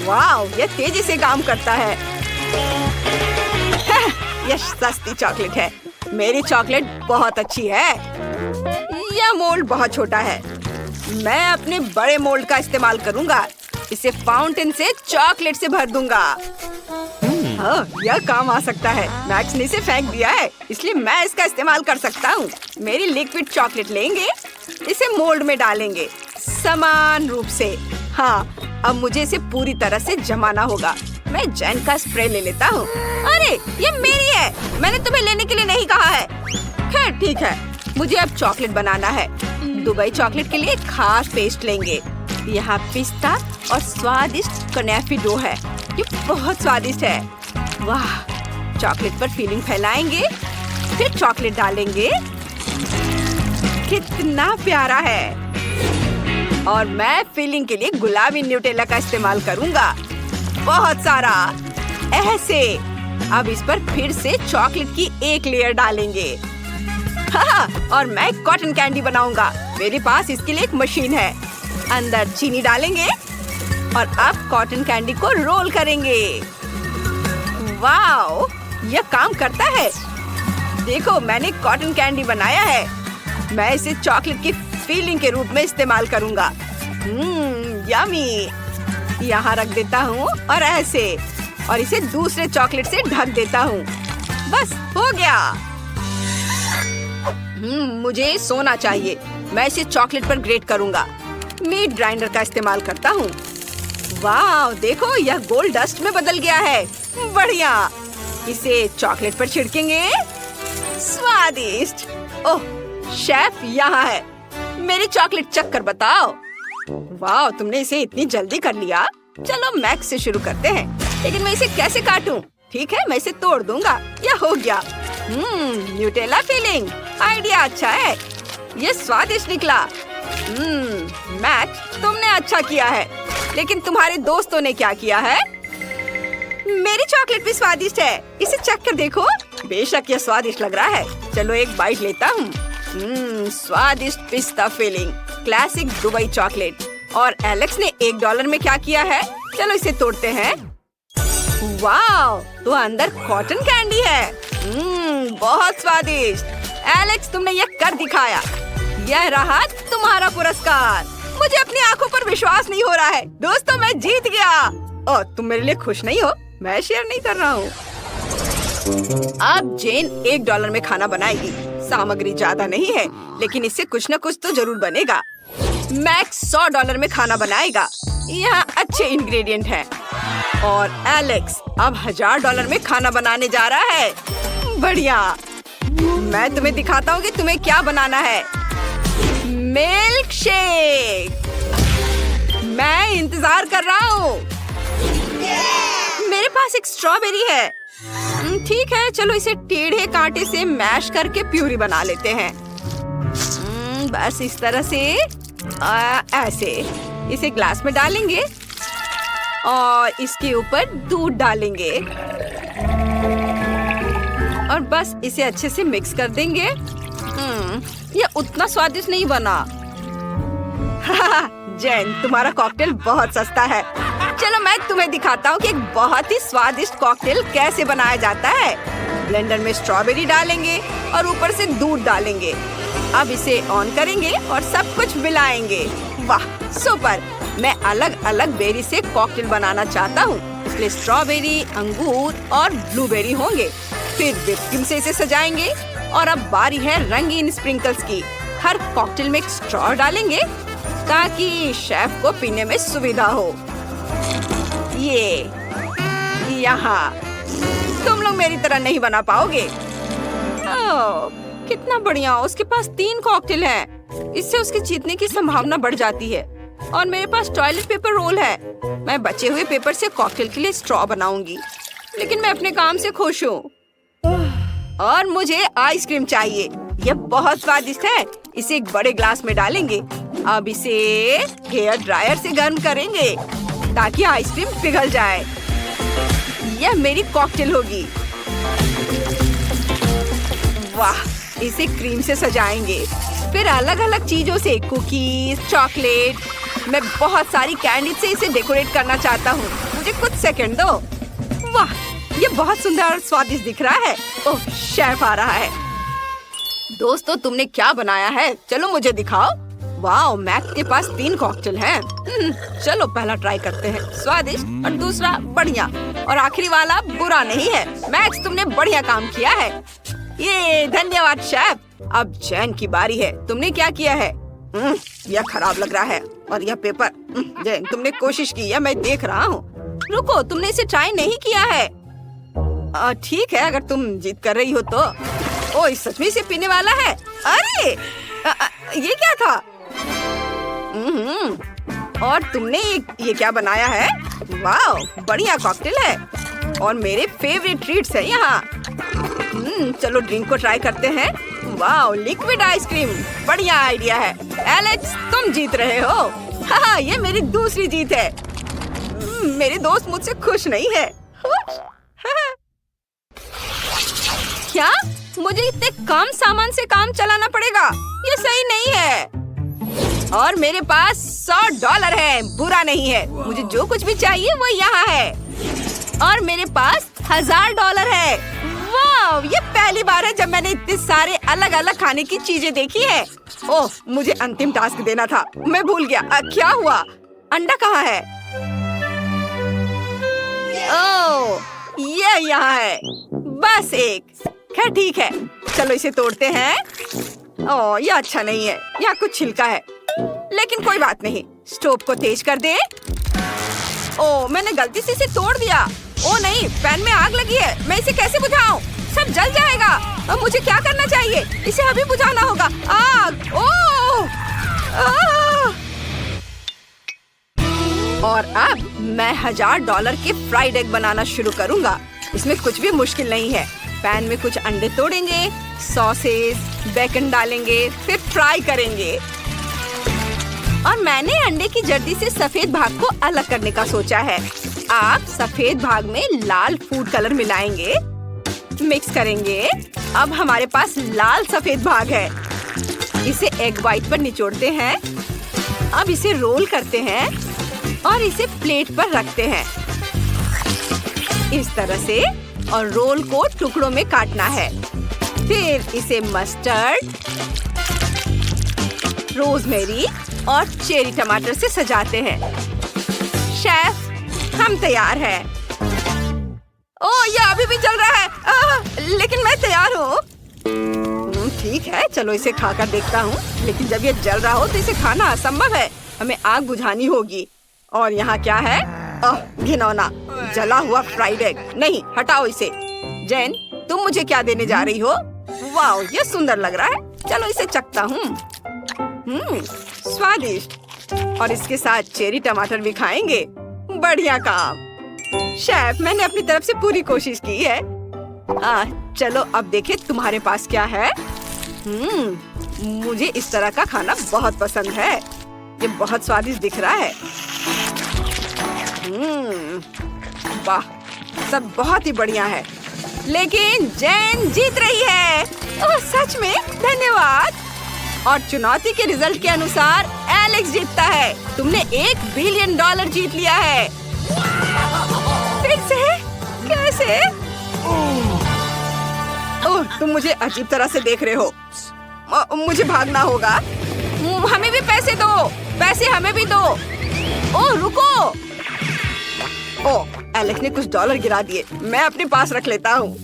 वाह, यह तेजी से काम करता है। यह सस्ती चॉकलेट है। मेरी चॉकलेट बहुत अच्छी है। यह मोल्ड बहुत छोटा है। मैं अपने बड़े मोल्ड का इस्तेमाल करूंगा। इसे फाउंटेन से चॉकलेट से भर दूंगा। हाँ, यह काम आ सकता है। मैक्स ने इसे फेंक दिया है, इसलिए मैं इसका इस्तेमाल कर सकता हूँ। मेरी लिक्विड चॉकलेट लेंगे, इसे मोल्ड में डालेंगे समान रूप से। हाँ, अब मुझे इसे पूरी तरह से जमाना होगा। मैं जेन का स्प्रे ले लेता हूँ। अरे, ये मेरी है। मैंने तुम्हें लेने के लिए नहीं कहा है। खैर ठीक है, मुझे अब चॉकलेट बनाना है। दुबई चॉकलेट के लिए खास पेस्ट लेंगे। यहाँ पिस्ता और स्वादिष्ट कनेफी डो है। ये बहुत स्वादिष्ट है। वाह, चॉकलेट पर फिलिंग फैलाएंगे, फिर चॉकलेट डालेंगे। कितना प्यारा है। और मैं फिलिंग के लिए गुलाबी न्यूटेला का इस्तेमाल करूंगा, बहुत सारा। ऐसे। अब इस पर फिर से चॉकलेट की एक लेयर डालेंगे। हाँ, और मैं कॉटन कैंडी बनाऊंगा। मेरे पास इसके लिए एक मशीन है। अंदर चीनी डालेंगे और अब कॉटन कैंडी को रोल करेंगे। वाओ, यह काम करता है। देखो, मैंने कॉटन कैंडी बनाया है। मैं इसे चॉकलेट की फिलिंग के रूप में इस्तेमाल करूंगा। यमी। यहाँ रख देता हूँ और ऐसे, और इसे दूसरे चॉकलेट से ढक देता हूँ। बस हो गया। मुझे सोना चाहिए। मैं इसे चॉकलेट पर ग्रेट करूंगा। मीट ग्राइंडर का इस्तेमाल करता हूँ। वाह, देखो, यह गोल्ड डस्ट में बदल गया है। बढ़िया। इसे चॉकलेट पर छिड़केंगे। स्वादिष्ट। ओह, शेफ यहाँ है। मेरी चॉकलेट चख कर बताओ। वाह, तुमने इसे इतनी जल्दी कर लिया। चलो मैक्स से शुरू करते हैं। लेकिन मैं इसे कैसे काटूं? ठीक है, मैं इसे तोड़ दूंगा। यह हो गया। Nutella filling. आइडिया अच्छा है। यह स्वादिष्ट निकला। मैक्स, तुमने अच्छा किया है, लेकिन तुम्हारे दोस्तों ने क्या किया है? मेरी चॉकलेट भी स्वादिष्ट है। इसे चख कर देखो। बेशक यह स्वादिष्ट लग रहा है। चलो एक बाइट लेता हूँ। स्वादिष्ट पिस्ता फिलिंग, क्लासिक दुबई चॉकलेट। और एलेक्स ने $1 में क्या किया है? चलो इसे तोड़ते हैं। वाह, तो अंदर कॉटन कैंडी है। बहुत स्वादिष्ट। एलेक्स, तुमने यह कर दिखाया। यह रहा तुम्हारा पुरस्कार। मुझे अपनी आंखों पर विश्वास नहीं हो रहा है। दोस्तों मैं जीत गया। ओह तुम मेरे लिए खुश नहीं हो? मैं शेयर नहीं कर रहा हूँ। अब जेन $1 में खाना बनाएगी। सामग्री ज्यादा नहीं है लेकिन इससे कुछ न कुछ तो जरूर बनेगा। मैक्स $100 में खाना बनाएगा। यहाँ अच्छे इंग्रेडिएंट हैं। और एलेक्स अब $1000 में खाना बनाने जा रहा है। बढ़िया। मैं तुम्हें दिखाता हूँ कि तुम्हें क्या बनाना है। Milk shake. मैं इंतजार कर रहा हूँ। मेरे पास एक स्ट्रॉबेरी है। ठीक है चलो इसे टेढ़े कांटे से मैश करके प्यूरी बना लेते हैं। बस इस तरह से ऐसे इसे ग्लास में डालेंगे और इसके ऊपर दूध डालेंगे और बस इसे अच्छे से मिक्स कर देंगे। ये उतना स्वादिष्ट नहीं बना। जेन तुम्हारा कॉकटेल बहुत सस्ता है। चलो मैं तुम्हें दिखाता हूँ कि एक बहुत ही स्वादिष्ट कॉकटेल कैसे बनाया जाता है। ब्लेंडर में स्ट्रॉबेरी डालेंगे और ऊपर से दूध डालेंगे। अब इसे ऑन करेंगे और सब कुछ मिलाएंगे। वाह सुपर। मैं अलग अलग बेरी से कॉकटेल बनाना चाहता हूँ, इसलिए स्ट्रॉबेरी, अंगूर और ब्लूबेरी होंगे। फिर व्हिप क्रीम से इसे सजाएंगे और अब बारी है रंगीन स्प्रिंकल्स की। हर कॉकटेल में एक स्ट्रॉ डालेंगे ताकि शेफ को पीने में सुविधा हो। ये यहाँ तुम लोग मेरी तरह नहीं बना पाओगे। ओह, कितना बढ़िया। उसके पास 3 कॉकटेल हैं। इससे उसके जीतने की संभावना बढ़ जाती है। और मेरे पास टॉयलेट पेपर रोल है। मैं बचे हुए पेपर से कॉकटेल के लिए स्ट्रॉ बनाऊंगी। लेकिन मैं अपने काम से खुश हूँ। और मुझे आइसक्रीम चाहिए। यह बहुत स्वादिष्ट है। इसे एक बड़े ग्लास में डालेंगे। अब इसे हेयर ड्रायर से गर्म करेंगे ताकि आइसक्रीम पिघल जाए। यह मेरी कॉकटेल होगी। वाह, इसे क्रीम से सजाएंगे। फिर अलग अलग चीजों से कुकीज, चॉकलेट, मैं बहुत सारी कैंडी से इसे डेकोरेट करना चाहता हूँ। मुझे कुछ सेकंड दो। वाह, ये बहुत सुंदर और स्वादिष्ट दिख रहा है। ओह, शेफ आ रहा है। दोस्तों तुमने क्या बनाया है? चलो मुझे दिखाओ। वाह, मैक्स के पास 3 कॉकटेल हैं। चलो पहला ट्राई करते हैं। स्वादिष्ट और दूसरा बढ़िया और आखिरी वाला बुरा नहीं है। मैक्स तुमने बढ़िया काम किया है। ये धन्यवाद शेफ। अब जैन की बारी है। तुमने क्या किया है? यह खराब लग रहा है। और यह पेपर। जैन तुमने कोशिश की है, मैं देख रहा हूँ। रुको, तुमने इसे ट्राई नहीं किया है। ठीक है, अगर तुम जिद कर रही हो तो। ओ, इस सच में से पीने वाला है। अरे ये क्या था? और तुमने ये क्या बनाया है? वाह, बढ़िया कॉकटेल है और मेरे फेवरेट ट्रीट्स है यहाँ। चलो ड्रिंक को ट्राई करते हैं। वाह, लिक्विड आइसक्रीम, बढ़िया आइडिया है। एलेक्स तुम जीत रहे हो। हाँ, ये मेरी दूसरी जीत है। मेरे दोस्त मुझसे खुश नहीं है। क्या मुझे इतने कम सामान से काम चलाना पड़ेगा? ये सही नहीं है। और मेरे पास $100 है। बुरा नहीं है। मुझे जो कुछ भी चाहिए वो यहाँ है। और मेरे पास $1000 है। वाह, ये पहली बार है जब मैंने इतने सारे अलग अलग खाने की चीजें देखी है। ओह, मुझे अंतिम टास्क देना था, मैं भूल गया। क्या हुआ? अंडा कहाँ है? ओह, ये यहाँ है। बस एक। खैर ठीक है, चलो इसे तोड़ते हैं। ओह, ये अच्छा नहीं है। यहाँ कुछ छिलका है, लेकिन कोई बात नहीं। स्टोव को तेज कर दे। ओह, मैंने गलती से इसे तोड़ दिया। ओह नहीं, पैन में आग लगी है। मैं इसे कैसे बुझाऊं? सब जल जाएगा। अब मुझे क्या करना चाहिए? इसे अभी बुझाना होगा। आग! ओह! और अब मैं $1000 के फ्राइड एग बनाना शुरू करूंगा। इसमें कुछ भी मुश्किल नहीं है। पैन में कुछ अंडे तोड़ेंगे, सॉसेस, बेकन डालेंगे, फिर फ्राई करेंगे। और मैंने अंडे की जर्दी से सफेद भाग को अलग करने का सोचा है। आप सफेद भाग में लाल फूड कलर मिलाएंगे, मिक्स करेंगे। अब हमारे पास लाल सफेद भाग है। इसे एग व्हाइट पर निचोड़ते हैं। अब इसे रोल करते हैं और इसे प्लेट पर रखते हैं इस तरह से। और रोल को टुकड़ों में काटना है। फिर इसे मस्टर्ड, रोजमेरी और चेरी टमाटर से सजाते हैं। शेफ, हम तैयार हैं। ओह, ये अभी भी जल रहा है। लेकिन मैं तैयार हूँ। ठीक है, चलो इसे खाकर देखता हूँ। लेकिन जब ये जल रहा हो तो इसे खाना असंभव है। हमें आग बुझानी होगी। और यहाँ क्या है? घिनौना जला हुआ फ्राइड एग। नहीं, हटाओ इसे। जैन, तुम मुझे क्या देने जा रही हो? वाह, ये सुंदर लग रहा है। चलो इसे चखता हूँ। स्वादिष्ट। और इसके साथ चेरी टमाटर भी खाएंगे। बढ़िया काम शेफ, मैंने अपनी तरफ से पूरी कोशिश की है। चलो अब देखें तुम्हारे पास क्या है। मुझे इस तरह का खाना बहुत पसंद है। ये बहुत स्वादिष्ट दिख रहा है। वाह, सब बहुत ही बढ़िया है। लेकिन जैन जीत रही है। ओह, सच में? धन्यवाद। और चुनौती के रिजल्ट के अनुसार एलेक्स जीतता है। तुमने $1 बिलियन जीत लिया है। फिर से? कैसे? ओह, तुम मुझे अजीब तरह से देख रहे हो। मुझे भागना होगा। हमें भी पैसे दो। पैसे हमें भी दो। ओह, रुको। ओह, एलेक्स ने कुछ डॉलर गिरा दिए। मैं अपने पास रख लेता हूँ।